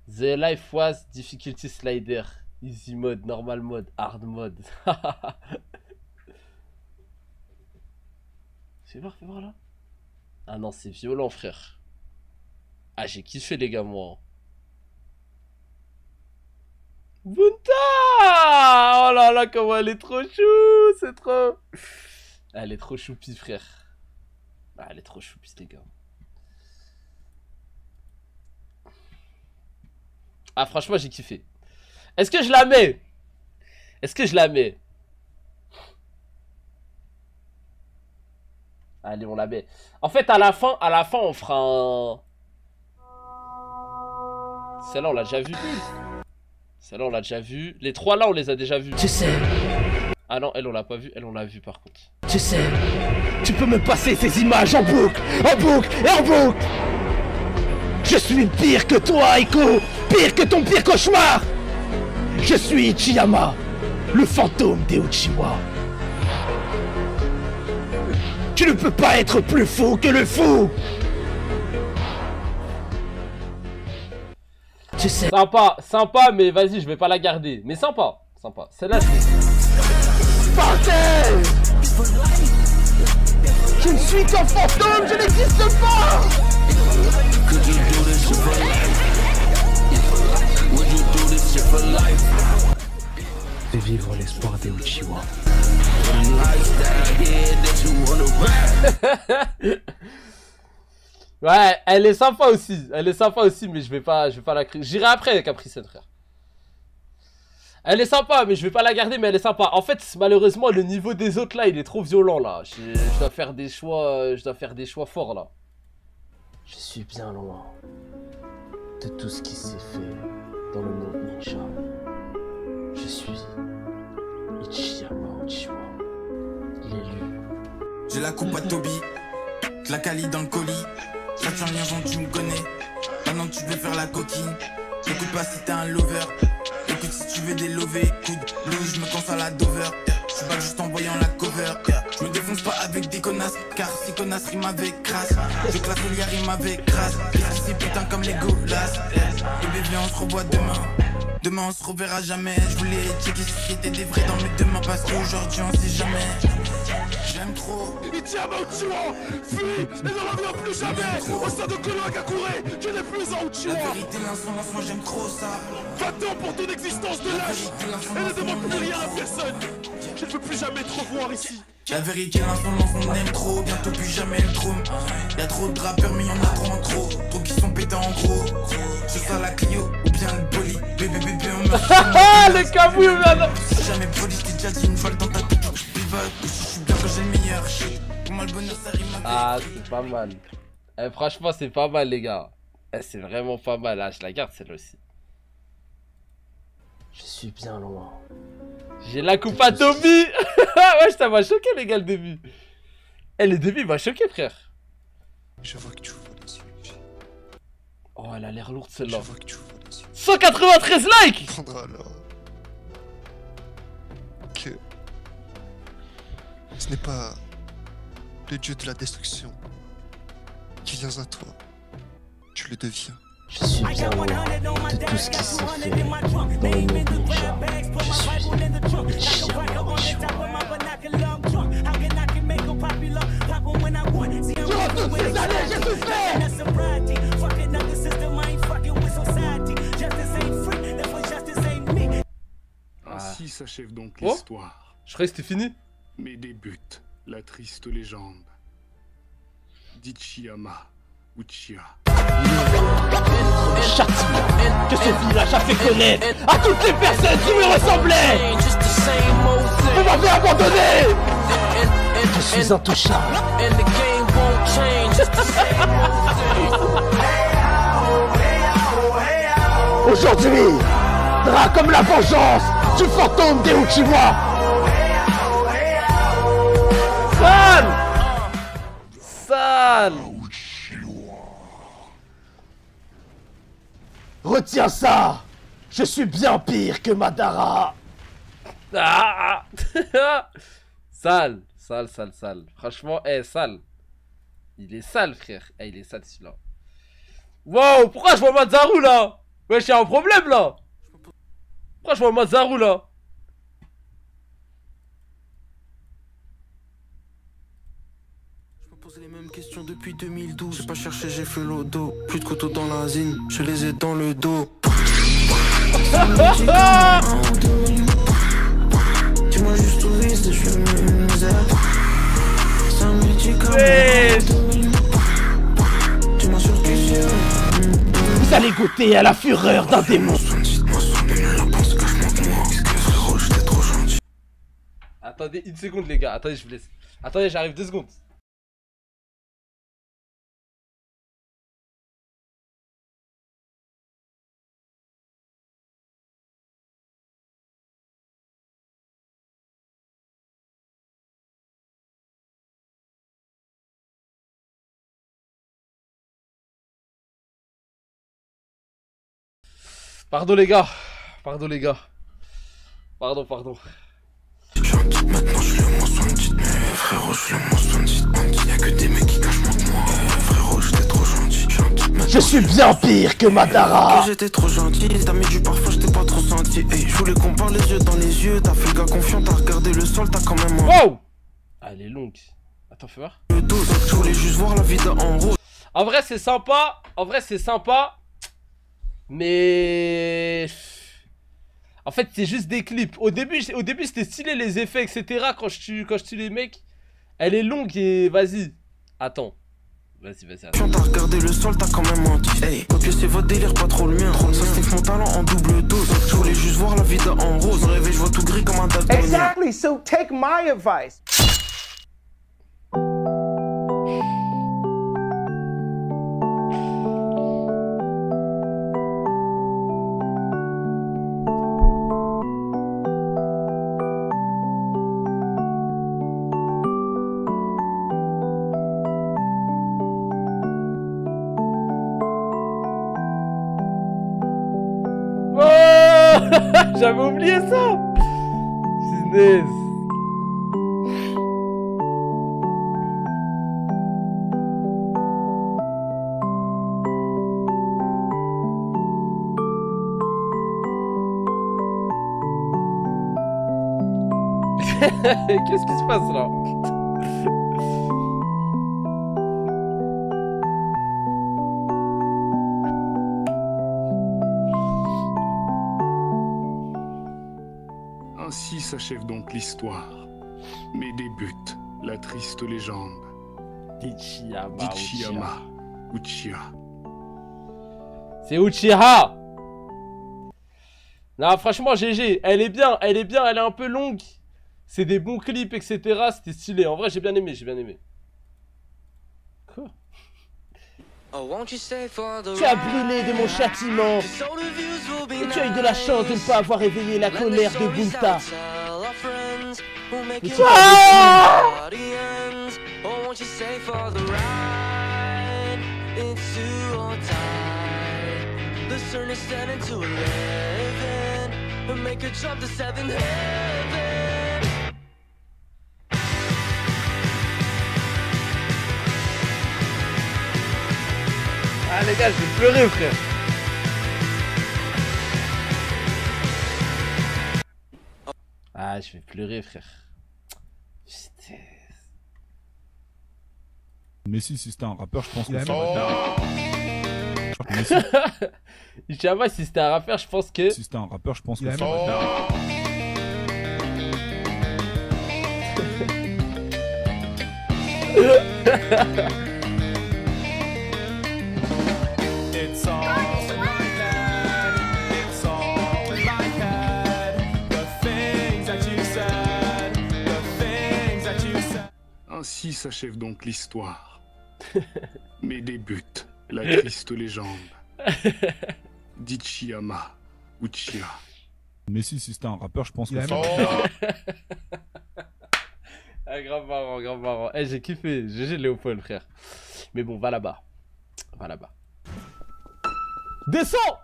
The life was difficulty slider. Easy mode, normal mode, hard mode. Fais voir là. Ah non, c'est violent, frère. Ah, j'ai kiffé, les gars, moi. Bunta! Oh là là, comment elle est trop chou! C'est trop... Elle est trop choupie, frère. Ah, elle est trop choupie, les gars. Ah, franchement, j'ai kiffé. Est-ce que je la mets? Est-ce que je la mets? Allez, on la met. En fait, à la fin, on fera un... Celle-là, on l'a déjà vue. Celle-là, on l'a déjà vue. Les trois là, on les a déjà vus. Tu sais. Ah non, elle, on l'a pas vue. Elle, on l'a vue, par contre. Tu sais. Tu peux me passer ces images en boucle et en boucle. Je suis pire que toi, Aiko. Pire que ton pire cauchemar. Je suis Ichiyama, le fantôme des Uchiwa. Tu ne peux pas être plus fou que le fou. Tu sais. Sympa, mais vas-y, je vais pas la garder. Mais sympa. Celle-là, c'est... Bordel! Je ne suis qu'un fantôme, je n'existe pas! Fais vivre l'espoir des Uchiwa. Ouais, elle est sympa aussi, mais je vais pas la créer. J'irai après avec Capricène, frère. Elle est sympa, mais je vais pas la garder, mais elle est sympa. En fait, malheureusement, le niveau des autres là, il est trop violent là. Je dois faire des choix, forts là. Je suis bien loin de tout ce qui s'est fait dans le monde ninja. Je suis Ichiyama Uchiwa, l'élu. J'ai la coupe à Toby, la Cali dans le colis. Ça tient rien quand tu me connais. Maintenant tu veux faire la coquine. Écoute pas si t'es un lover. Écoute si tu veux des lovés. Coup de blue, je me pense à la Dover. Je suis pas juste en voyant la cover. Je me défonce pas avec des connasses. Car si connasse rime avec crasse. Je classe au lien rime avec crasse. Et si c'est putain comme les golas. Et bébé on se revoit demain. Demain on se reverra jamais. Je voulais checker si c'était des vrais dans mes deux mains. Parce qu'aujourd'hui on sait jamais. J'aime trop. Ichiyama Uchiwa, fuis et ne reviens plus jamais. Au sein de Konoha Gakure, tu n'es plus un Uchiwa. La vérité, l'insolence, moi j'aime trop ça. Va-t'en pour ton existence de lâche et ne demande plus rien à personne. Je ne veux plus jamais te revoir ici. La vérité, l'insolence, on aime trop. Bientôt plus jamais le trône. Y'a trop de rappeurs, mais y'en a trop en trop. Trop qui sont pétés en gros. Ce soit la Clio ou bien le Bolly. Bébé, on meurt. Le cabouille, merde. Si jamais poli, t'es déjà dit une balle dans ta tête. Je suis bien quand j'ai le meilleur shit. Pour moi, le bonheur, ça rime avec. Ah, c'est pas mal. Eh, franchement, c'est pas mal, les gars. Eh, c'est vraiment pas mal. Ah, je la garde, celle-là aussi. Je suis bien loin. J'ai la coupe à Toby. Ouais, ça m'a choqué, les gars, le début. Eh, le début m'a choqué, frère. Je vois que tu ouvres dans une vie. Oh, elle a l'air lourde, celle-là. Je vois que tu ouvres dans une vie. 193 likes. Prendra alors que ce n'est pas le dieu de la destruction qui vient à toi. Tu le deviens. Je suis bien loin de tout ce qui s'est fait dans le monde ninja. Je suis Ichiyama Uchiwa. Durant toutes ces années, j'ai souffert. Ainsi s'achève donc Oh. l'histoire. Je croyais que c'était fini. Mais débute la triste légende d'Ichiyama Uchiha. Châtiment que ce village a fait connaître à toutes les personnes qui me ressemblaient. Vous m'avez abandonné. Je suis intouchable. Aujourd'hui, sera comme la vengeance du fantôme des Uchiwa. sale. Retiens ça! Je suis bien pire que Madara! Ah. Sale, sale, sale, sale. Franchement, sale. Il est sale, frère. Il est sale celui-là. Wow, pourquoi je vois Mazaru là? Wesh, y'a un problème là? Pourquoi je vois Mazaru là? Les mêmes questions depuis 2012. J'ai pas cherché, j'ai fait l'auto. Plus de couteaux dans la zine, je les ai dans le dos. Dis-moi juste où vise, je suis une misère. C'est un médicament. Dis-moi sur qui c'est. Vous allez goûter à la fureur d'un démon! Attendez une seconde les gars, attendez je vous laisse. Attendez j'arrive 2 secondes. Pardon les gars, pardon les gars. Pardon. Maintenant je le monstre une petite, mais frérot je le monstre une petite bandit. Y'a que des mecs qui cachent moins que moi. Frérot j'étais trop gentil. Je suis bien pire que Madara! Que j'étais trop gentil, t'as mis du parfum, j'étais pas trop senti. Hey, je voulais qu'on parle les yeux dans les yeux. T'as fait le gars confiant, t'as regardé le sol, t'as quand même wow! Ah, elle est longue. Attends, fais voir. le dos. Je voulais juste voir la vie en rose. En vrai c'est sympa, mais en fait c'est juste des clips. Au début c'était stylé les effets etc. Quand je tue les mecs. Elle est longue et vas-y. Attends. Vas-y. T'as regardé le sol, t'as quand même menti. Hey, copier c'est votre délire, pas trop le mien. Ça c'est mon talent en double dose. Je voulais juste voir la vie en rose. Dans le réveil je vois tout gris comme un daltonien. Exactly, so take my advice. J'avais oublié ça. Punaise. Qu'est-ce qui se passe là? Ainsi s'achève donc l'histoire. Mais débute la triste légende d'Ichiyama Uchiha. C'est Uchiha. Non franchement GG, elle est bien, elle est un peu longue. C'est des bons clips etc, c'était stylé. En vrai j'ai bien aimé, Quoi? Tu as brûlé de mon châtiment! Et tu as eu de la chance de ne pas avoir éveillé la colère de Bunta! Mais tu Ah les gars, je vais pleurer frère. Ah, je vais pleurer frère. Putain. Mais si c'était un rappeur, je pense que ça Ichiyama, si c'était un rappeur, je pense que... Si c'était un rappeur, je pense que ça Ainsi s'achève donc l'histoire. Mais débute la triste légende d'Ichiyama Uchiha. Mais si c'était un rappeur, je pense que ça Ah, grave marrant, grave marrant. Eh, j'ai kiffé. GG Léopold, frère. Mais bon, va là-bas. Va là-bas. Descends!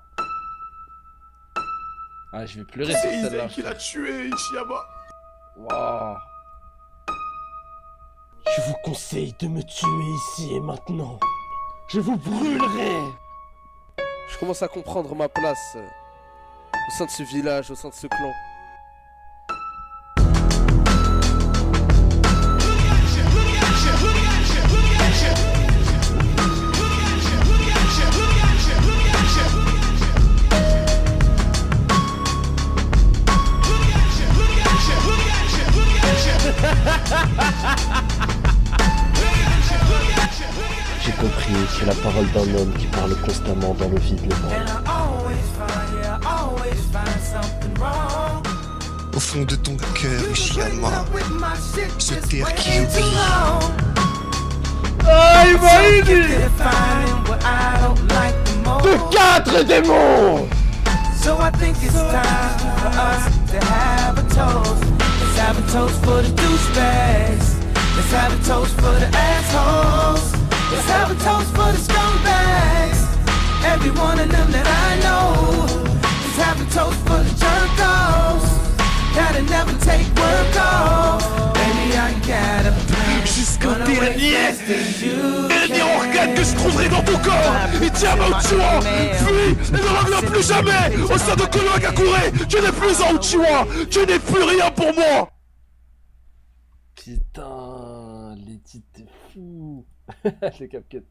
Ah, je vais pleurer sur C'est celle-là. Izei qui l'a tué, Ichiyama. Waouh. Je vous conseille de me tuer ici et maintenant. Je vous brûlerai. Je commence à comprendre ma place au sein de ce village, au sein de ce clan. J'ai compris que la parole d'un homme qui parle constamment dans le vide le vent. Au fond de ton cœur, Ichiyama, ce terre qui oublie. Ah, il m'a aidé! De 4 démons! So I think it's time for us to have a toast. Let's have a toast for the douchebags. Let's have a toast for the assholes. Let's have a toast for the scumbags. Every one of them that I know. Let's have a toast for the jerk-offs that'll never take work off. Baby, I got a plan. Jusqu'au dernier organe que je trouverai dans ton corps. Ichiyama Uchiwa, fuis et ne reviens plus jamais au sein de Konohagakure. Tu n'es plus un Uchiwa, tu n'es plus rien pour moi. Putain, les titres fous. Les CapCut.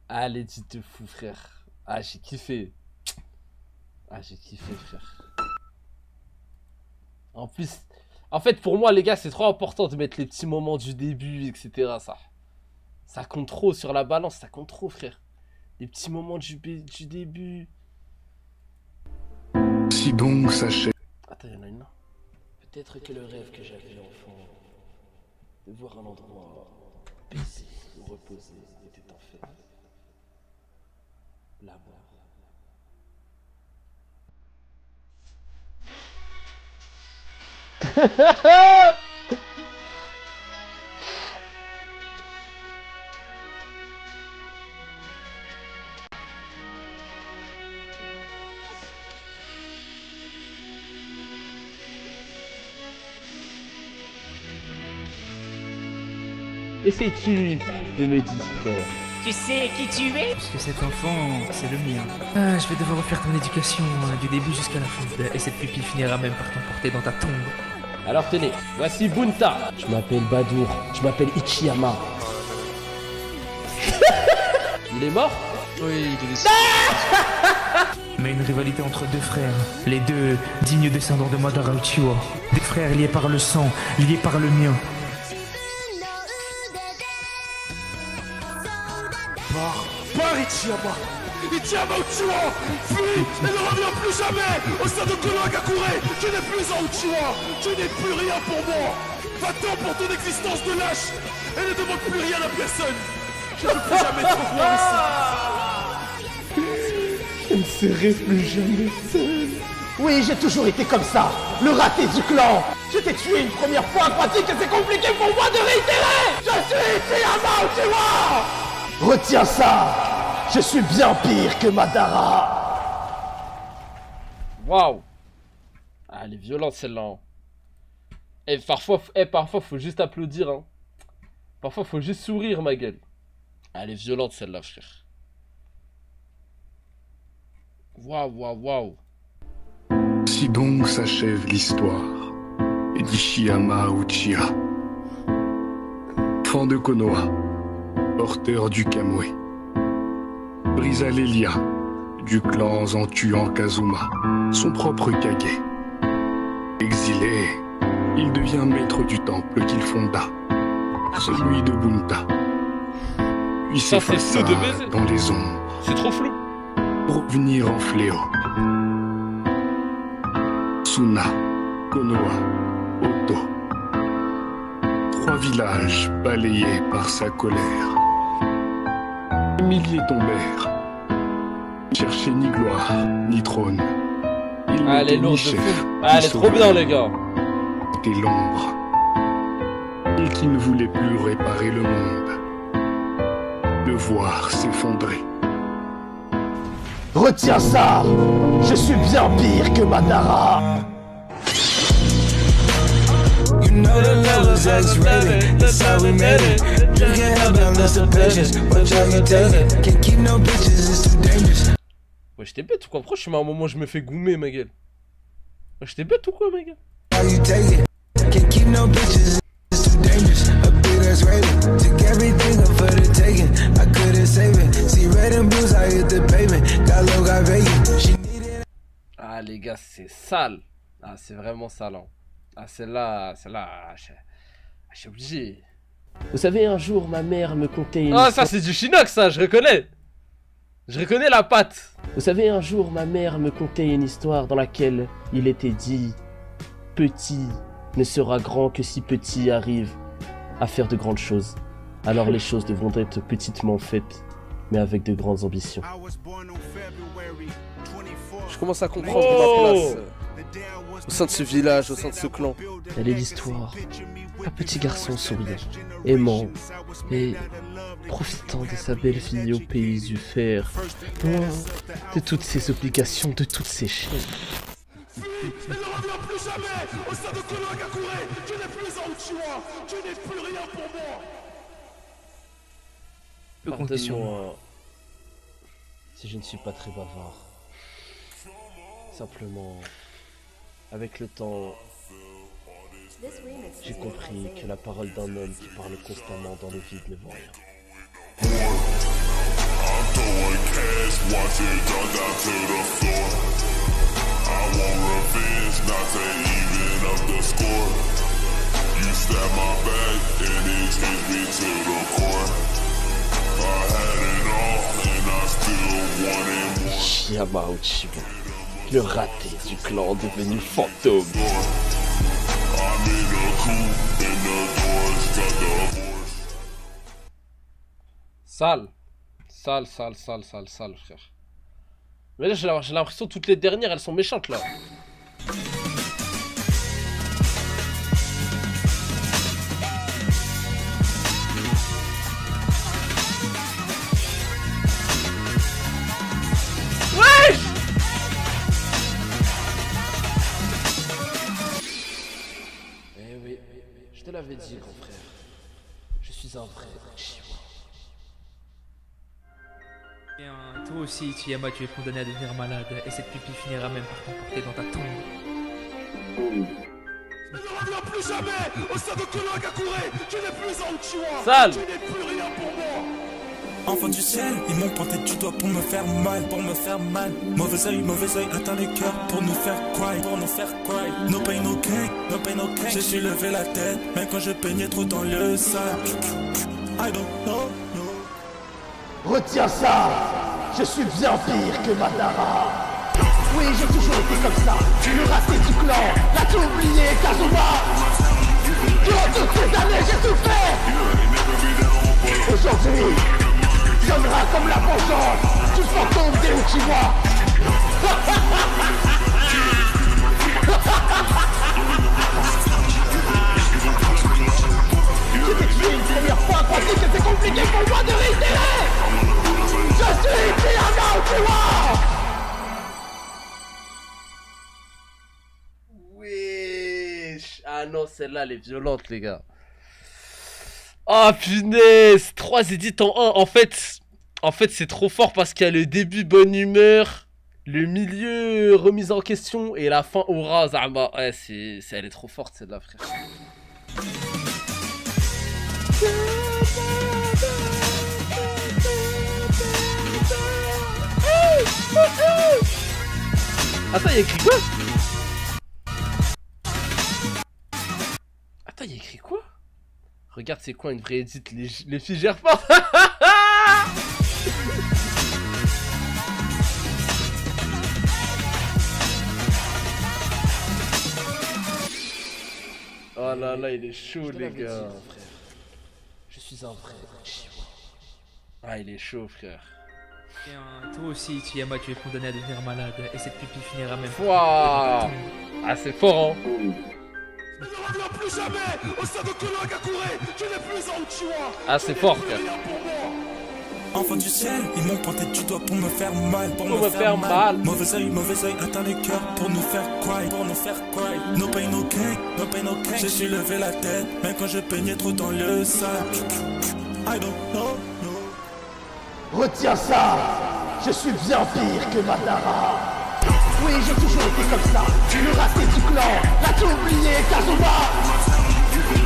Ah, les titres fous, frère. Ah, j'ai kiffé. Ah, j'ai kiffé, frère. En plus, en fait, pour moi, les gars, c'est trop important de mettre les petits moments du début, etc. Ça compte trop sur la balance, ça compte trop, frère. Les petits moments du début. Si donc s'achève. Attends, il y en a une là. Peut-être que le rêve que j'avais enfant, de voir un endroit paisible ou reposé, était en fait la mort. Essayes-tu de me distraire? Tu sais qui tu es? Parce que cet enfant, c'est le mien. Ah, je vais devoir refaire ton éducation du début jusqu'à la fin. Et cette pupille finira même par t'emporter dans ta tombe. Alors tenez, voici Bunta. Je m'appelle Badour, je m'appelle Ichiyama. Il est mort? Oui, il est décédé. Mais une rivalité entre deux frères, les deux dignes descendants de Madara Uchiwa. Des frères liés par le sang, liés par le mien. Pars Ichiyama. Ichiyama Uchiwa, fuis et ne reviens plus jamais au sein de Konohagakure. Tu n'es plus un Uchiwa, tu n'es plus rien pour moi. Va-t'en pour ton existence de lâche et ne demande plus rien à personne. Je ne veux plus jamais te revoir ici. Je ne serai plus jamais seul. Oui, j'ai toujours été comme ça, le raté du clan. Je t'ai tué une première fois en pratique et c'est compliqué pour moi de réitérer. Je suis Ichiyama Uchiwa. Retiens ça. Je suis bien pire que Madara. Waouh. Ah, elle est violente celle-là. Hein. Et parfois, faut juste applaudir. Hein. Parfois, faut juste sourire, ma gueule. Ah, elle est violente celle-là, frère. Waouh, waouh, waouh. Si donc s'achève l'histoire d'Ichiyama Uchiha, enfant de Konoha, porteur du Kamui, brisa les liens du clan en tuant Kazuma, son propre Kage. Exilé, il devient maître du temple qu'il fonda, celui de Bunta. Puis s'effaça dans les ombres. C'est trop flou. Pour revenir en fléau. Suna, Konoha, Oto. 3 villages balayés par sa colère. Des milliers tombèrent. Cherchaient ni gloire, ni trône. Il elle est lourde de fou. Ah, elle est trop bien, les gars. C'était l'ombre. Il et qui ne voulait plus réparer le monde. Le voir s'effondrer. Retiens ça! Je suis bien pire que Madara! You know the love was X-rated, that's how we made it. Drinking hell, but less of patience. Watch how you take it. Can't keep no bitches, it's too dangerous. Ouais, j'étais bête ou quoi? Pourquoi je mets un moment où je me fais goumer, ma gueule? Ouais, j'étais bête ou quoi, ma gueule? How you take it. Can't keep no bitches, it's too dangerous. A big ass rated. Took everything up for the taking. I couldn't save it. See red and blues, I hit the pavement. Got low, got vacant. She needed. Ah, les gars, c'est sale. Ah, c'est vraiment sale, hein. Ah, celle-là, je suis obligé. Vous savez, un jour, ma mère me contait une Ah, histoire... ça, c'est du Chinox, ça, je reconnais. Je reconnais la patte. Vous savez, un jour, ma mère me contait une histoire dans laquelle il était dit « Petit ne sera grand que si petit arrive à faire de grandes choses. Alors les choses devront être petitement faites, mais avec de grandes ambitions. » Je commence à comprendre ma place au sein de ce village, au sein de ce clan. Elle est l'histoire d'un petit garçon souriant, aimant et profitant de sa belle fille au pays du fer, loin de toutes ses obligations, de toutes ses chaînes. Elle ne reviendra plus jamais au sein de Konoha Gakure. Tu n'es plus un Uchiwa, tu n'es plus rien pour moi. Pardonne-moi si je ne suis pas très bavard. Simplement, avec le temps, j'ai compris que la parole d'un homme qui parle constamment dans le vide ne vaut rien. Yama Uchiwa, le raté du clan devenu fantôme. Sale. Sale, frère. Mais là, j'ai l'impression que toutes les dernières, elles sont méchantes, là. Wesh! Eh oui, je te l'avais dit, grand frère. Je suis un vrai Uchiwa. Bien, toi aussi, Uchiyama, tu es condamné à devenir malade, et cette pupille finira même par t'emporter dans ta tombe. Elle ne reviendra plus jamais au sein de Konoha Gakure. Tu n'es plus un Uchiwa, Sale. tu n'es plus rien pour moi. Enfant du ciel, ils m'ont pointé du doigt pour me faire mal, Mauvais œil, atteint les cœurs pour nous faire cry, No pain, no gain, je suis levé la tête, même quand je peignais trop dans le sale. I don't know. Retiens ça! Je suis bien pire que Madara! Oui, j'ai toujours été comme ça! Le raté du clan! L'as-tu oublié, Kazuma? Durant toutes ces années, j'ai tout fait! Aujourd'hui, viendra comme la vengeance du fantôme des Uchiwa! J'ai t'expliqué une première fois qu'on dit que c'est compliqué pour moi de réitérer! Je suis Kiyama Uchiwa! Wesh. Ah non, celle-là, elle est violente, les gars. Oh punaise, 3 édits en 1. En fait, c'est trop fort parce qu'il y a le début bonne humeur, le milieu remise en question et la fin aura Zama. Ouais, elle est trop forte celle-là, frère. Attends, il y a écrit quoi? Attends, il y a écrit quoi? Regarde, c'est quoi une vraie edit? Les filles gèrent pas. Oh là là, il est chaud, les gars. Je suis un vrai Uchiwa. Ah, il est chaud, frère. Bien, toi aussi, Uchiyama, tu es condamné à devenir malade, et cette pupille finira même par Waouh. Ah, c'est fort, hein. Ah, c'est fort, frère. Enfant du ciel, ils m'ont pointé du doigt pour me faire mal, Pour me faire mal. Mauvais œil atteint les cœurs pour nous faire cry, No pain, no gain, no pain, no gain. J'ai su lever la tête, même quand je peignais trop dans le sac. I don't know, no. Retiens ça. Je suis bien pire que Madara. Oui, j'ai toujours été comme ça. Le raté du clan. L'as-tu oublié, Kazuma?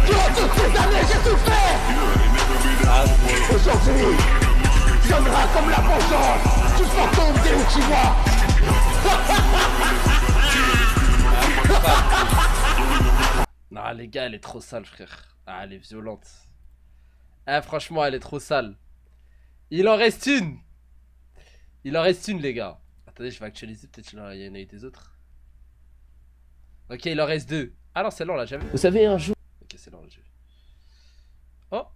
Durant toutes ces années, j'ai tout fait. Aujourd'hui, viendra comme la vengeance du fantôme des Uchiwa. Non, les gars, elle est trop sale, frère. Ah, elle est violente. Ah, franchement, elle est trop sale. Il en reste une. Il en reste une, les gars. Attendez, je vais actualiser. Peut-être qu'il y en a eu des autres. Ok, il en reste deux. Ah non, celle-là, on l'a jamais vu. Vous savez, un jour... Ok, celle-là, on l'a déjà vu. Oh.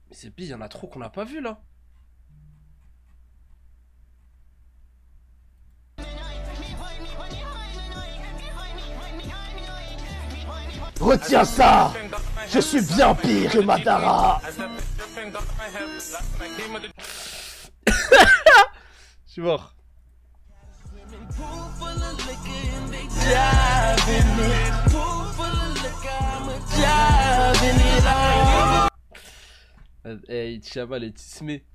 Mais c'est pire, il y en a trop qu'on n'a pas vu, là. Retiens ça. Je suis bien pire que Madara. Je suis mort. Eh, Ichiyama, les tismés.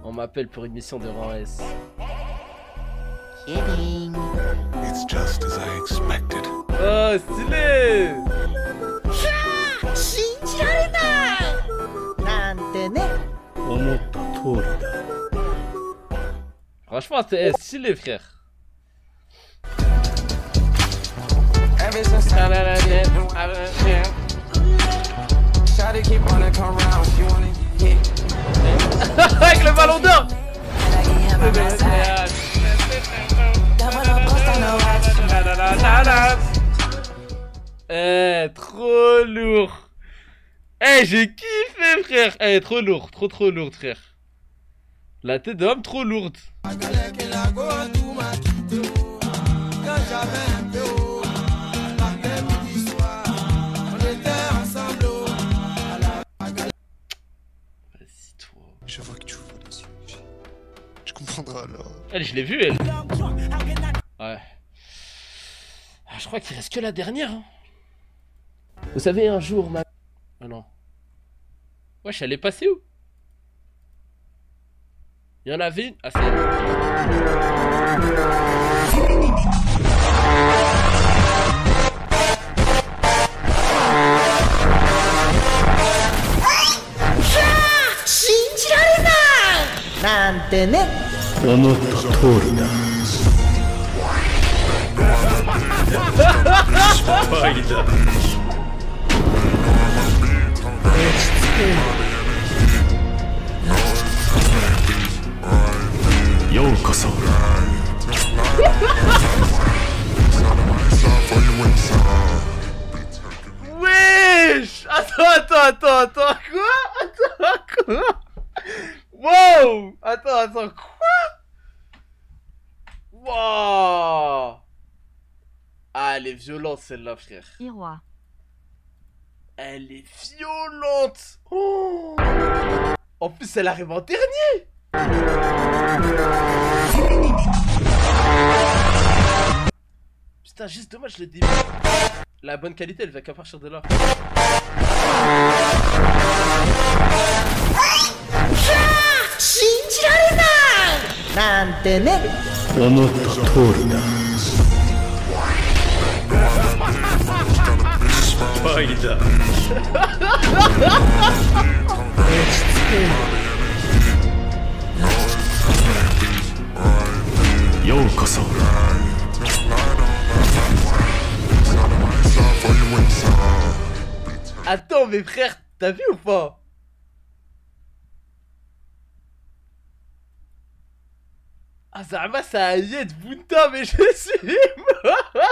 On m'appelle pour une mission de rang S. Kidding. It's just as I expected. Oh, stylé! Franchement, c'est stylé, frère. Avec le ballon d'or! Eh, trop lourd. Eh, j'ai kiffé, frère. Eh, trop lourd, trop lourd, frère. La tête d'homme trop lourde. Vas-y, toi. Je vois que tu vois dans une vie. Tu comprendras alors. Elle, je l'ai vue, elle. Ouais. Ah, je crois qu'il reste que la dernière. Hein. Vous savez, un jour, ma... Ah non. Wesh, elle est passée où? Il y en avait une. Ah, c'est elle. Wesh! Attends, quoi? Wow! Attends, quoi? Wow! Ah, elle est violente celle-là, frère. Irois. Elle est violente! Oh! En plus, elle arrive en dernier! Putain, juste dommage le début. La bonne qualité, elle va qu'à partir de là. Attends, mes frères, t'as vu ou pas? Ah, Zama, ça a yé de Bunta, mais je suis mort.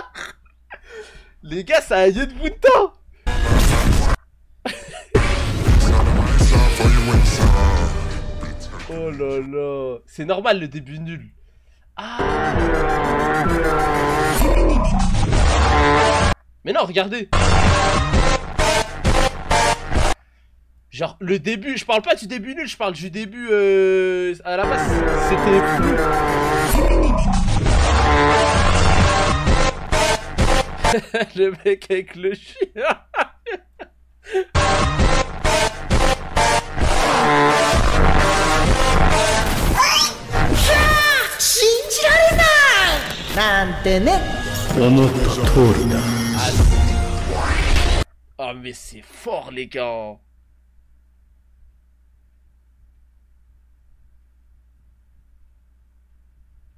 Les gars, ça a yé de Bunta. Oh là là. C'est normal le début nul. Ah. Mais non, regardez. Genre, le début, je parle pas du début nul, je parle du début à la base, c'était flou. Le mec avec le chien. Oh mais c'est fort les gars.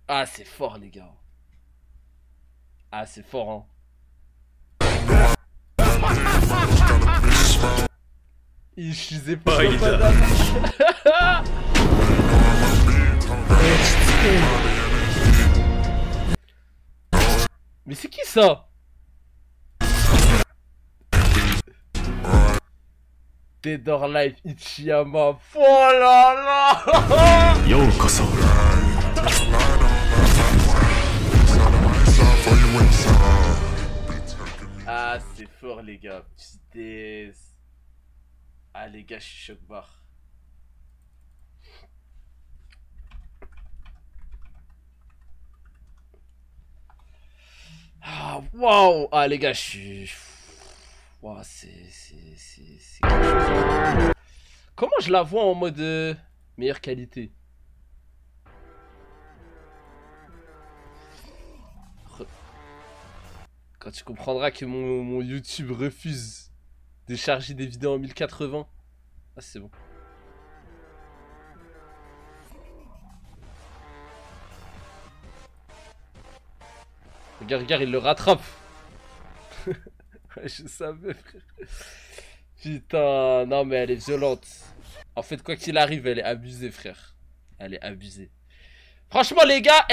Ah c'est fort les gars. Ah c'est fort hein. Il faisait pas Mais c'est qui ça? Dead or Alive Ichiyama. Oh là là. Yokoso. Ah c'est fort les gars. Putain. Ah les gars je suis choc barre. Ah waouh. Ah les gars je suis... Waouh c'est quelque chose. Comment je la vois en mode meilleure qualité? Quand tu comprendras que mon YouTube refuse de charger des vidéos en 1080. Ah c'est bon. Regarde, regarde, il le rattrape. Je savais frère. Putain, non mais elle est violente. En fait quoi qu'il arrive, elle est abusée frère. Elle est abusée. Franchement les gars,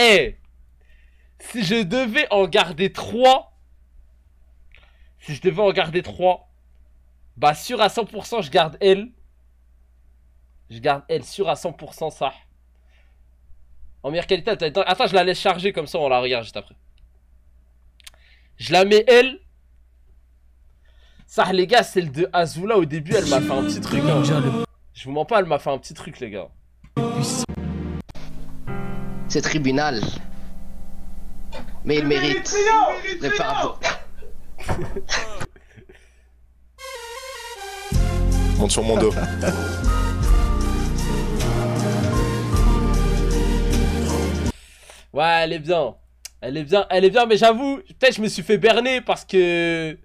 si je devais en garder 3... Si je devais en garder 3, bah sûr à 100% je garde elle. Je garde elle sûr à 100% ça. En meilleure qualité, attends, je la laisse charger comme ça on la regarde juste après. Je la mets elle. Ça les gars, celle de Azula au début elle m'a fait un petit truc hein. Je vous mens pas, elle m'a fait un petit truc les gars. C'est tribunal. Mais il mérite le pardon. Monte sur mon dos. Ouais, elle est bien. Elle est bien, mais j'avoue, peut-être je me suis fait berner parce que...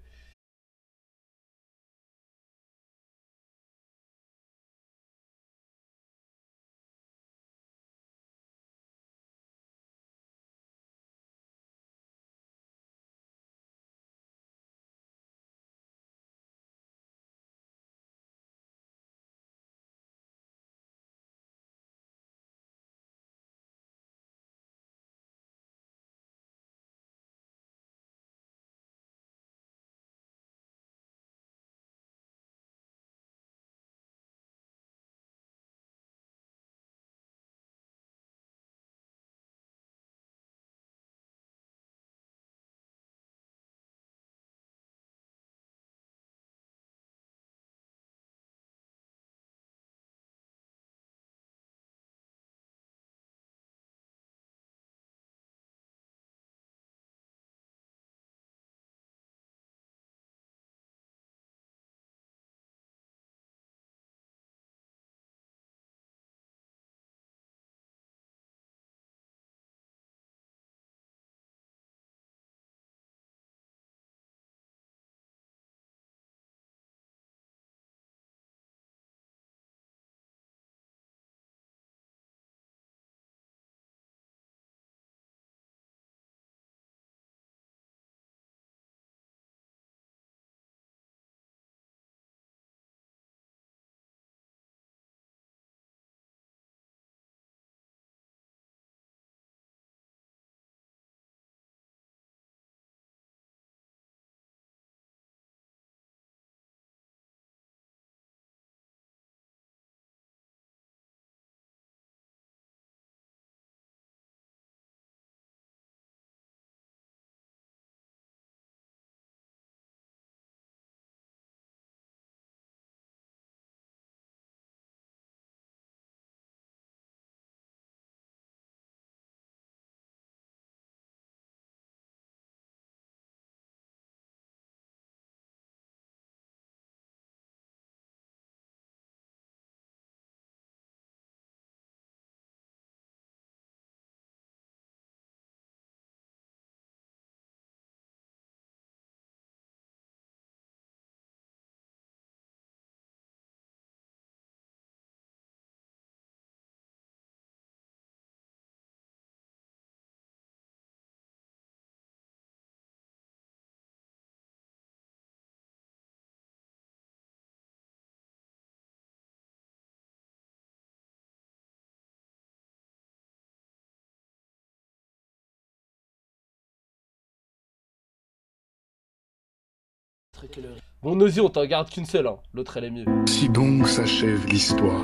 Bon, Nosy, on t'en garde qu'une seule, hein. L'autre, elle est mieux. Si donc s'achève l'histoire.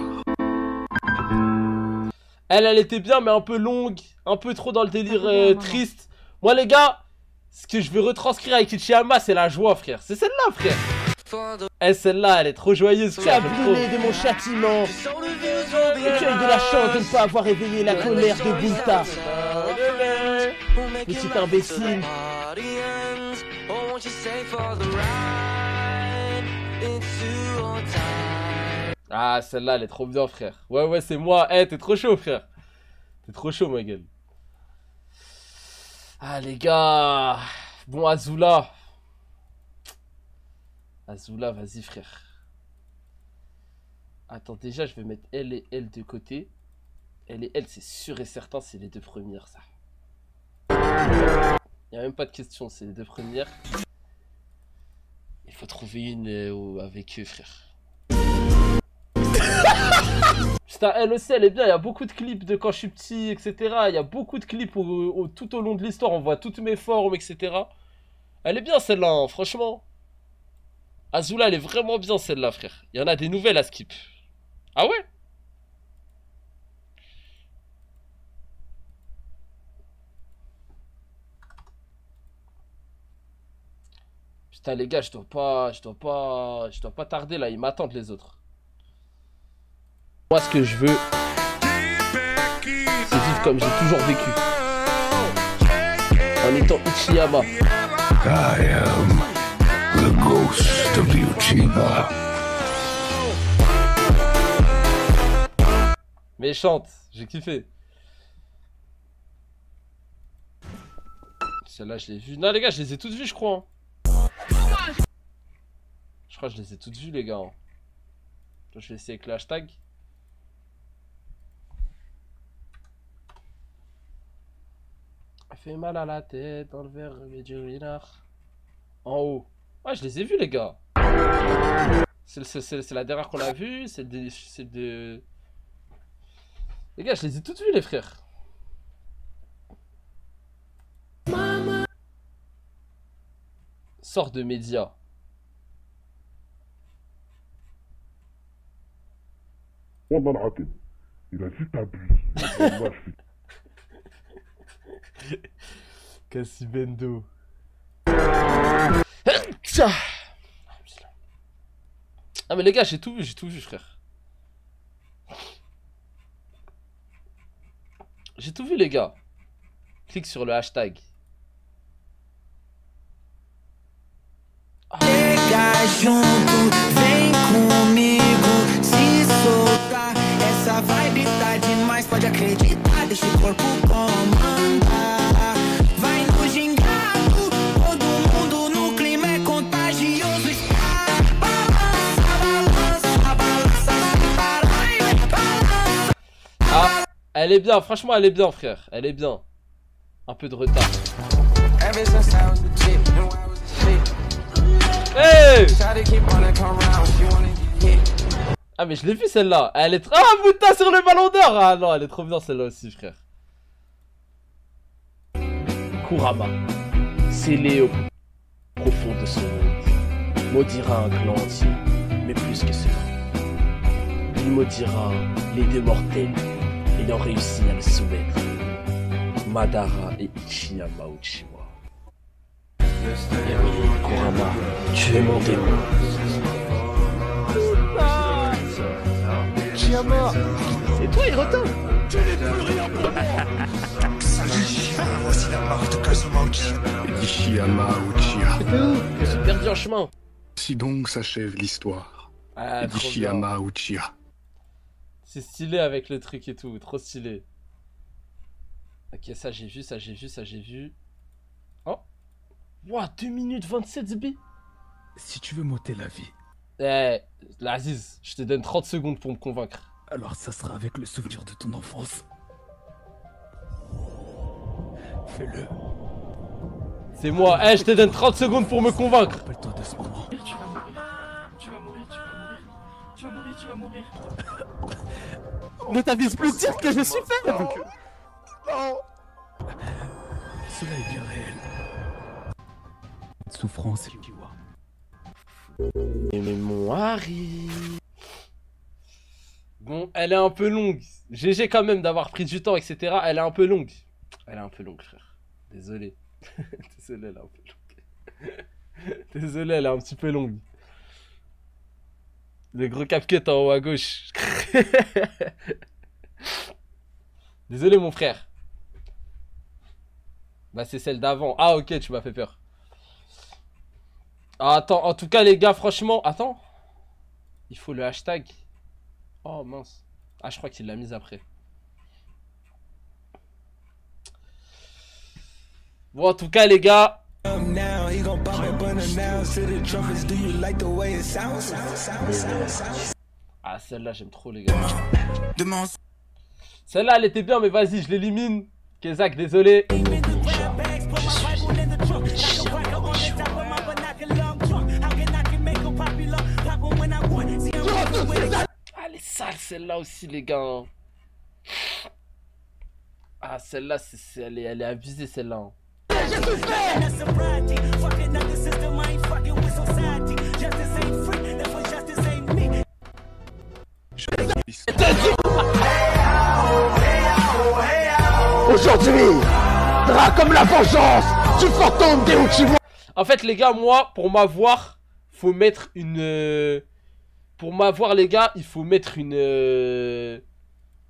Elle était bien, mais un peu longue. Un peu trop dans le délire triste. Moi, les gars, ce que je veux retranscrire avec Ichiyama, c'est la joie, frère. C'est celle-là, frère. Eh, celle-là, elle est trop joyeuse, frère. Brûlé de mon châtiment. Écueil de la chance de ne pas avoir éveillé la colère de Bunta. Petit imbécile. Ah, celle-là, elle est trop bien, frère. Ouais, c'est moi. Eh, t'es trop chaud, frère. T'es trop chaud, ma gueule. Ah, les gars. Bon, Azula. Azula, vas-y, frère. Attends, déjà, je vais mettre elle et elle de côté. Elle et elle, c'est sûr et certain, c'est les deux premières, ça. Il n'y a même pas de question, c'est les deux premières. Il faut trouver une avec eux, frère. Putain, elle aussi, elle est bien. Il y a beaucoup de clips de quand je suis petit, etc. Il y a beaucoup de clips où, tout au long de l'histoire, on voit toutes mes formes, etc. Elle est bien, celle-là, hein, franchement. Azula, elle est vraiment bien, celle-là, frère. Il y en a des nouvelles à skip. Ah ouais? Putain, les gars, je dois pas tarder, là. Ils m'attendent, les autres. Moi, ce que je veux, c'est vivre comme j'ai toujours vécu. En étant Ichiyama. I am the ghost of Uchiha. Méchante, j'ai kiffé. Celle-là, je l'ai vue. Non, les gars, je les ai toutes vues, je crois. Hein. Je crois que je les ai toutes vues, les gars. Hein. Je vais essayer avec le hashtag. Elle fait mal à la tête dans le verre du winard. En haut. Ouais, je les ai vus, les gars. C'est la dernière qu'on a vue. C'est de... Les gars, je les ai toutes vues, les frères. Sors de médias. On a raté. Il a juste abusé. Cassibendo. Ah mais les gars, j'ai tout vu, frère. J'ai tout vu, les gars. Clique sur le hashtag. Chega junto, vem comigo, se soltar. Essa vibe tá demais, pode acreditar, deixa o corpo comandar. Vai no gingado, todo mundo no clima é contagioso. Está balança, balança, balança, sem parar e balança. Ah, elle est bien, franchement, elle est bien, frère. Elle est bien. Un peu de retard. Hey! Ah mais je l'ai vu celle-là. Elle est trop... Ah, Bunta sur le ballon d'or. Ah non, elle est trop bien celle-là aussi, frère. Kurama, scellé au profond de son monde, maudira un clan entier, mais plus que cela. Il maudira les deux mortels ayant réussi à le soumettre, Madara et Ichiyama Uchiwa. Et oui, Kurama, tu es mon démon. Ichiyama, c'est toi, Hiroto. Voici la marque de Kazuma Uchiha. Ichiyama Uchiha. Je suis perdu en chemin. Si donc s'achève l'histoire. Ah, Ichiyama Uchiha. C'est stylé avec le truc et tout, trop stylé. Ok, ça j'ai vu, ça j'ai vu, ça j'ai vu. Oh. Wow, 2 minutes 27 zb. Si tu veux m'ôter la vie, Eh, Aziz, je te donne 30 secondes pour me convaincre. alors ça sera avec le souvenir de ton enfance. Fais-le. C'est moi, eh, je te donne 30 secondes pour me convaincre. Rappelle-toi de ce moment. Tu vas mourir, tu vas mourir, tu vas mourir, tu vas mourir, tu vas mourir. Ne t'avise plus de dire que je suis faible. Non. Cela est bien réel. Souffrance, Kiwa. Et mon Harry. Bon, elle est un peu longue. GG quand même d'avoir pris du temps, etc. Elle est un peu longue. Elle est un peu longue, frère. Désolé. Désolé, elle est un peu longue. Désolé, elle est un petit peu longue. Le gros cap-cut en haut à gauche. Désolé, mon frère. Bah, c'est celle d'avant. Ah, ok, tu m'as fait peur. Ah, attends, en tout cas, les gars, franchement... Attends. Il faut le hashtag. Oh, mince. Ah, je crois qu'il l'a mise après. Bon, en tout cas, les gars... Ah, celle-là, j'aime trop, les gars. Celle-là, elle était bien, mais vas-y, je l'élimine. Kezak, désolé. Ah, elle est sale, celle-là aussi, les gars. Ah, celle-là, elle est abusée, celle-là. Aujourd'hui, sera comme la vengeance du fantôme des Uchiwa. En fait, les gars, moi, pour m'avoir, faut mettre une... Pour m'avoir, les gars, il faut mettre une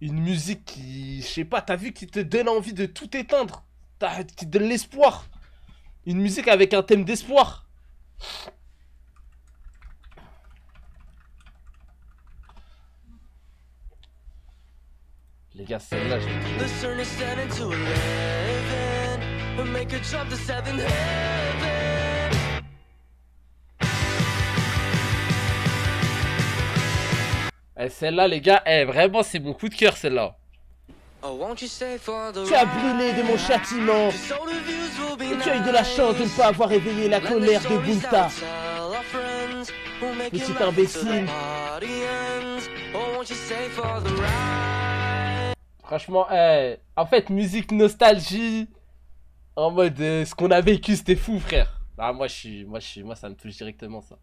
musique qui... Je sais pas, t'as vu, qui te donne envie de tout éteindre. Qui te donne l'espoir. Une musique avec un thème d'espoir. Les gars, celle-là, j'ai celle-là, les gars, vraiment, c'est mon coup de cœur, celle-là. Tu as brûlé de mon châtiment. Et tu as eu de la chance de ne pas avoir éveillé la colère de Bunta. Petit imbécile. Franchement, en fait, musique nostalgie. En mode, ce qu'on a vécu, c'était fou, frère. Ah, moi, ça me touche directement, ça.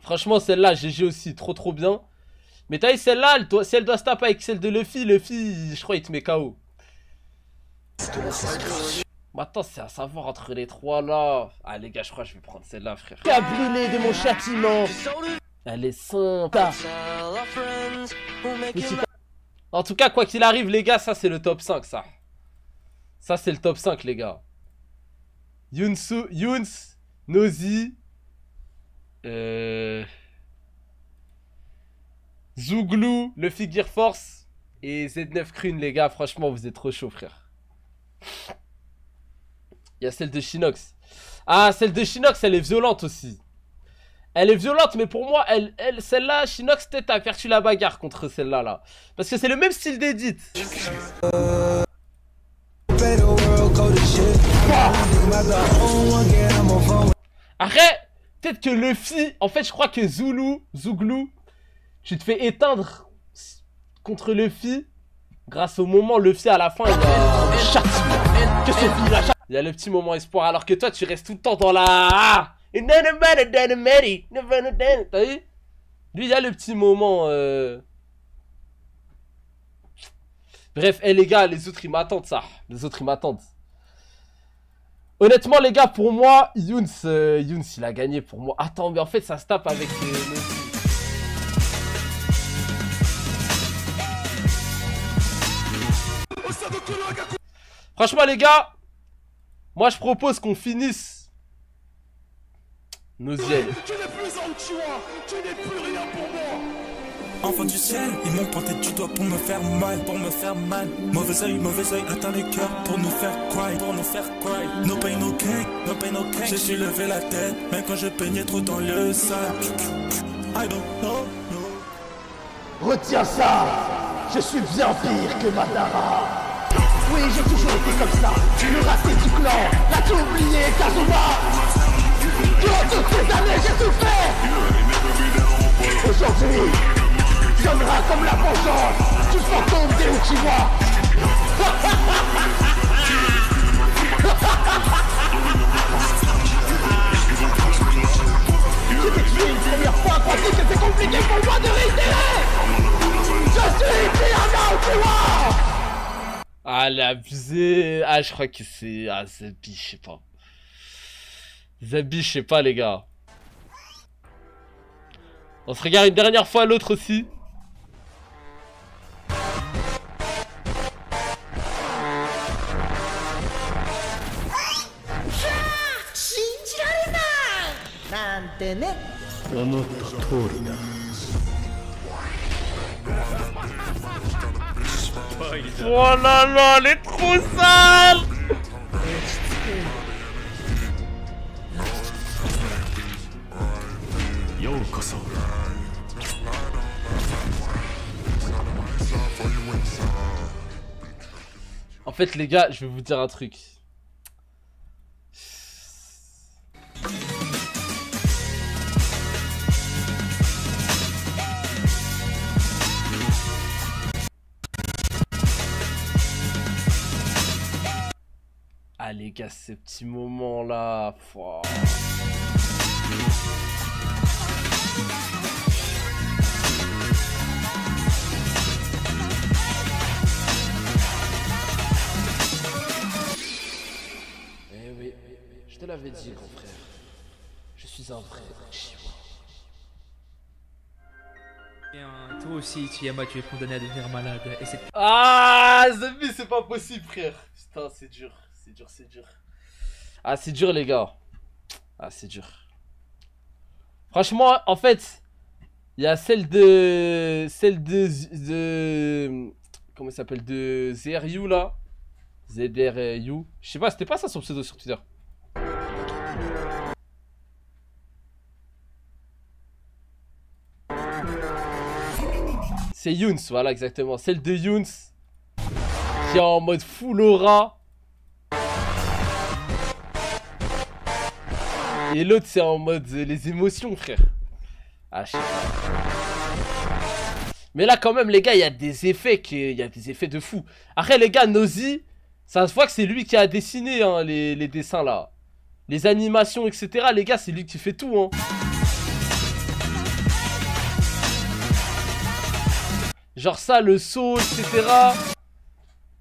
Franchement, celle-là, GG aussi, trop bien. Mais t'as vu, celle-là, si elle doit se taper avec celle de Luffy, je crois, il te met KO. Attends, c'est à savoir entre les trois, là. Ah, les gars, je crois que je vais prendre celle-là, frère. Tu as brûlé de mon châtiment. Elle est sympa. En tout cas, quoi qu'il arrive, les gars, ça, c'est le top 5, ça. Ça, c'est le top 5, les gars. Younes, Nosy, Zouglou, le Figure Force et Z9 Krune, les gars. Franchement, vous êtes trop chaud, frère. Il y a celle de Shinox. Ah, celle de Shinox, elle est violente aussi. Elle est violente, mais pour moi, celle-là, Shinox, peut-être a perdu la bagarre contre celle-là, là. Parce que c'est le même style d'édit. Arrête. Peut-être que Luffy, en fait, je crois que Zouglou, tu te fais éteindre contre Luffy. Grâce au moment Luffy à la fin, il y a il y a le petit moment espoir, alors que toi, tu restes tout le temps dans la... T'as vu? Lui, il y a le petit moment... Bref, les gars, les autres, ils m'attendent, ça. Les autres, ils m'attendent. Honnêtement, les gars, pour moi, Younes, il a gagné pour moi. Attends, mais en fait, ça se tape avec... Franchement, les gars, moi, je propose qu'on finisse nos ailes. Tu n'es plus un tueur, tu n'es plus rien pour moi. Enfant du ciel, ils m'ont pointé du doigt pour me faire mal, Mauvais œil, atteint les cœurs pour nous faire cry, No pain, no gain, J'ai su lever la tête, même quand je peignais trop dans le sac. I don't know. Retiens ça, je suis bien pire que Madara. Oui, j'ai toujours été comme ça, le raté du clan, l'as-tu oublié, Kazuma? Durant toutes ces années, j'ai tout fait. Aujourd'hui, viendra comme la vengeance du fantôme des Uchiwa. Ah, elle est abusée. Ah, je crois que c'est... Ah, Zabi, je sais pas. Zabi, je sais pas, les gars. On se regarde une dernière fois l'autre aussi. Oh là là, elle est trop sale. En fait les gars, je vais vous dire un truc. Ah les gars, ces petits moments là. Wow. Eh oui, je te l'avais dit, grand frère. Je suis un vrai Chihuahua. Toi aussi, Tsuyama, tu es condamné à devenir malade. Et c'est... Ah, Zabi, c'est pas possible, frère. Putain, c'est dur. C'est dur, c'est dur. Ah, c'est dur, les gars. Ah, c'est dur. Franchement, en fait, il y a celle de... Comment ça s'appelle? De ZRU, là. ZRU. Je sais pas, c'était pas ça son pseudo sur Twitter. C'est Younes, voilà, exactement. Celle de Younes. Qui est en mode full aura. Et l'autre, c'est en mode les émotions, frère. Ah, je sais pas. Mais là, quand même, les gars, il y a des effets de fou. Après, les gars, Nosy, ça se voit que c'est lui qui a dessiné hein, les dessins, là. Les animations, etc. Les gars, c'est lui qui fait tout, hein. Genre ça, le saut, etc.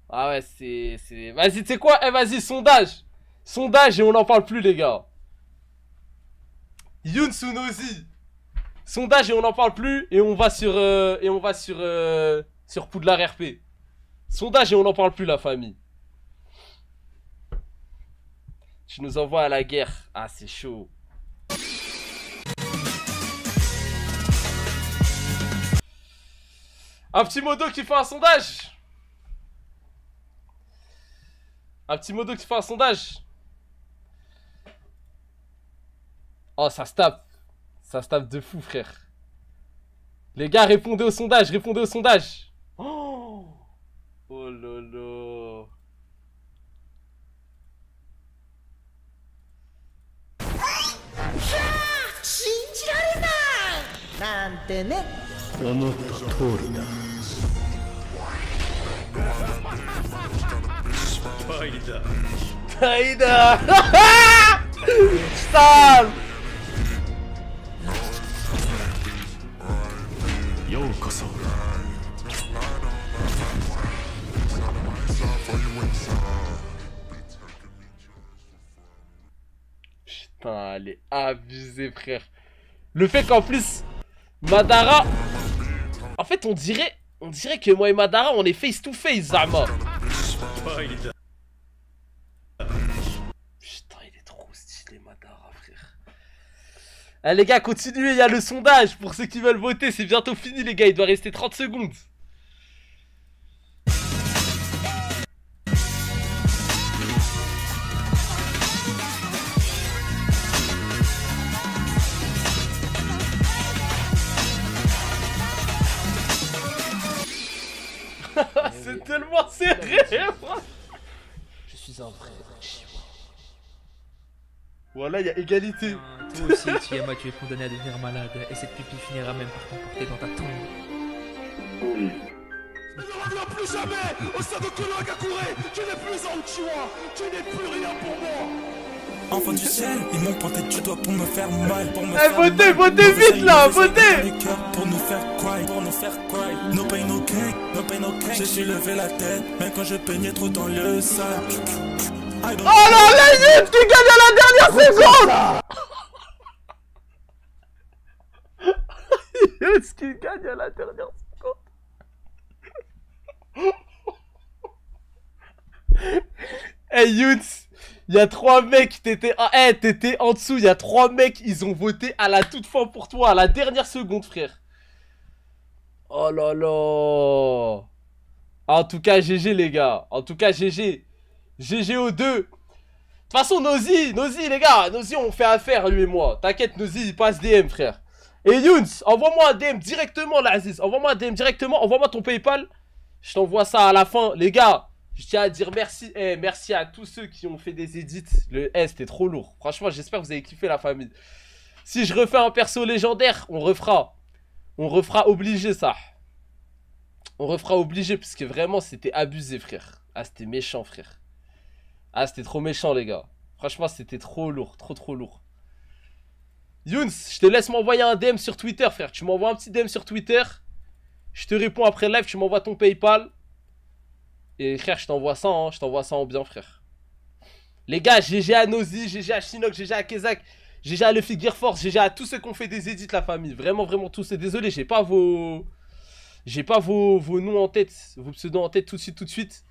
Ah ouais, c'est... Vas-y, tu sais quoi? Eh, vas-y, sondage. Sondage et on n'en parle plus, les gars. Younes ou Nosy. Sondage et on n'en parle plus. Et on va sur... sur Poudlard RP. Sondage et on n'en parle plus, la famille. Tu nous envoies à la guerre. Ah, c'est chaud. Un petit modo qui fait un sondage. Un petit modo qui fait un sondage. Oh, ça se tape. Ça se tape de fou, frère. Les gars, répondez au sondage. Répondez au sondage. Oh, oh lolo. Taïda. Sale. Putain, elle est abusée, frère. Le fait qu'en plus Madara, en fait on dirait que moi et Madara on est face to face, Zama. Putain, il est trop stylé, Madara, frère. Allez les gars, continuez, il y a le sondage. Pour ceux qui veulent voter, c'est bientôt fini les gars, il doit rester 30 secondes. C'est tellement serré. Je suis un vrai Chihuahua. Voilà, il y a égalité. Toi aussi, Tsuyama, tu es condamné à devenir malade. Et cette pupille finira même par t'emporter dans ta tombe. Il ne reviendra plus jamais au sein de Konohagakure. Tu n'es plus un Uchiwa. Tu n'es plus rien pour moi. Enfant du ciel, ils m'ont pointé du doigt pour me faire mal. Votez vite là, votez. Pour nous faire cry, pour nous faire cry. No pain, no gain, no pain, no gain. J'ai su lever la tête, même quand je peignais trop dans le sale. Oh non, la Younes qui gagne à la dernière seconde. Younes qui gagne à la dernière seconde. Hey Younes, il y a 3 mecs, t'étais en dessous, il y a 3 mecs, ils ont voté à la toute fin pour toi, à la dernière seconde, frère. Oh là là. En tout cas, GG les gars, en tout cas, GG. GG aux deux. De toute façon, Nosy, les gars, Nosy, on fait affaire, lui et moi. T'inquiète, Nosy, il passe DM, frère. Et Younes, envoie-moi un DM directement, là, Aziz. Envoie-moi un DM directement, envoie-moi ton PayPal. Je t'envoie ça à la fin. Les gars, je tiens à dire merci. Merci à tous ceux qui ont fait des edits. C'était trop lourd. Franchement, j'espère que vous avez kiffé, la famille. Si je refais un perso légendaire, on refera. On refera obligé, ça. On refera obligé, parce que vraiment, c'était abusé, frère. Ah, c'était méchant, frère. Ah, c'était trop méchant, les gars. Franchement, c'était trop lourd. Trop lourd. Younes, je te laisse m'envoyer un DM sur Twitter, frère. Tu m'envoies un petit DM sur Twitter. Je te réponds après le live. Tu m'envoies ton PayPal. Et frère, je t'envoie ça, hein. Je t'envoie ça en bien, frère. Les gars, GG à Nosy, GG à Chinook, GG à Kezak, GG à Luffy Gear Force, GG à tous ceux qui ont fait des edits, la famille. Vraiment, tous. Et désolé, j'ai pas vos noms en tête, vos pseudos en tête tout de suite.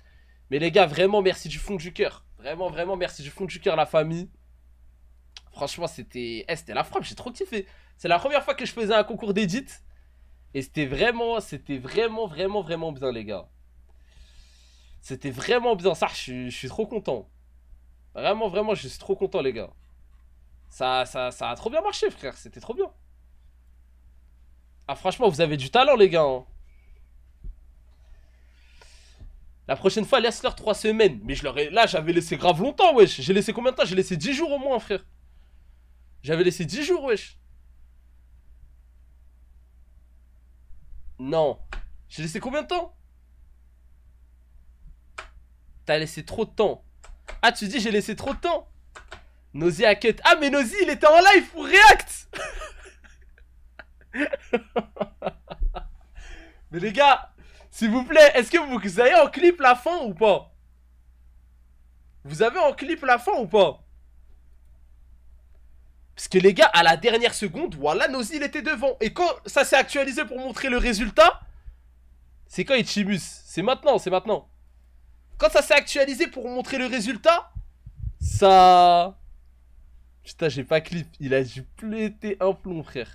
Mais les gars, vraiment, merci du fond du cœur. Vraiment, merci du fond du cœur, la famille. Franchement, c'était la frappe, j'ai trop kiffé. C'est la première fois que je faisais un concours d'édit. Et c'était vraiment bien, les gars. C'était vraiment bien, ça, je suis trop content. Vraiment, je suis trop content, les gars. Ça a trop bien marché, frère, c'était trop bien. Ah, franchement, vous avez du talent, les gars, hein. La prochaine fois, laisse-leur 3 semaines. Mais là, j'avais laissé grave longtemps, wesh. J'ai laissé combien de temps? J'ai laissé 10 jours au moins, frère. J'avais laissé 10 jours, wesh. Non. J'ai laissé combien de temps? T'as laissé trop de temps. Ah, tu dis j'ai laissé trop de temps. Nosy a cut. Ah, mais Nosy, il était en live pour React. Mais les gars, s'il vous plaît, est-ce que vous avez en clip la fin ou pas? Vous avez en clip la fin ou pas? Parce que les gars, à la dernière seconde, voilà, Nosy, il était devant. Et quand ça s'est actualisé pour montrer le résultat, c'est quand Ichimus? C'est maintenant, Quand ça s'est actualisé pour montrer le résultat, ça... Putain, j'ai pas clip. Il a dû péter un plomb, frère.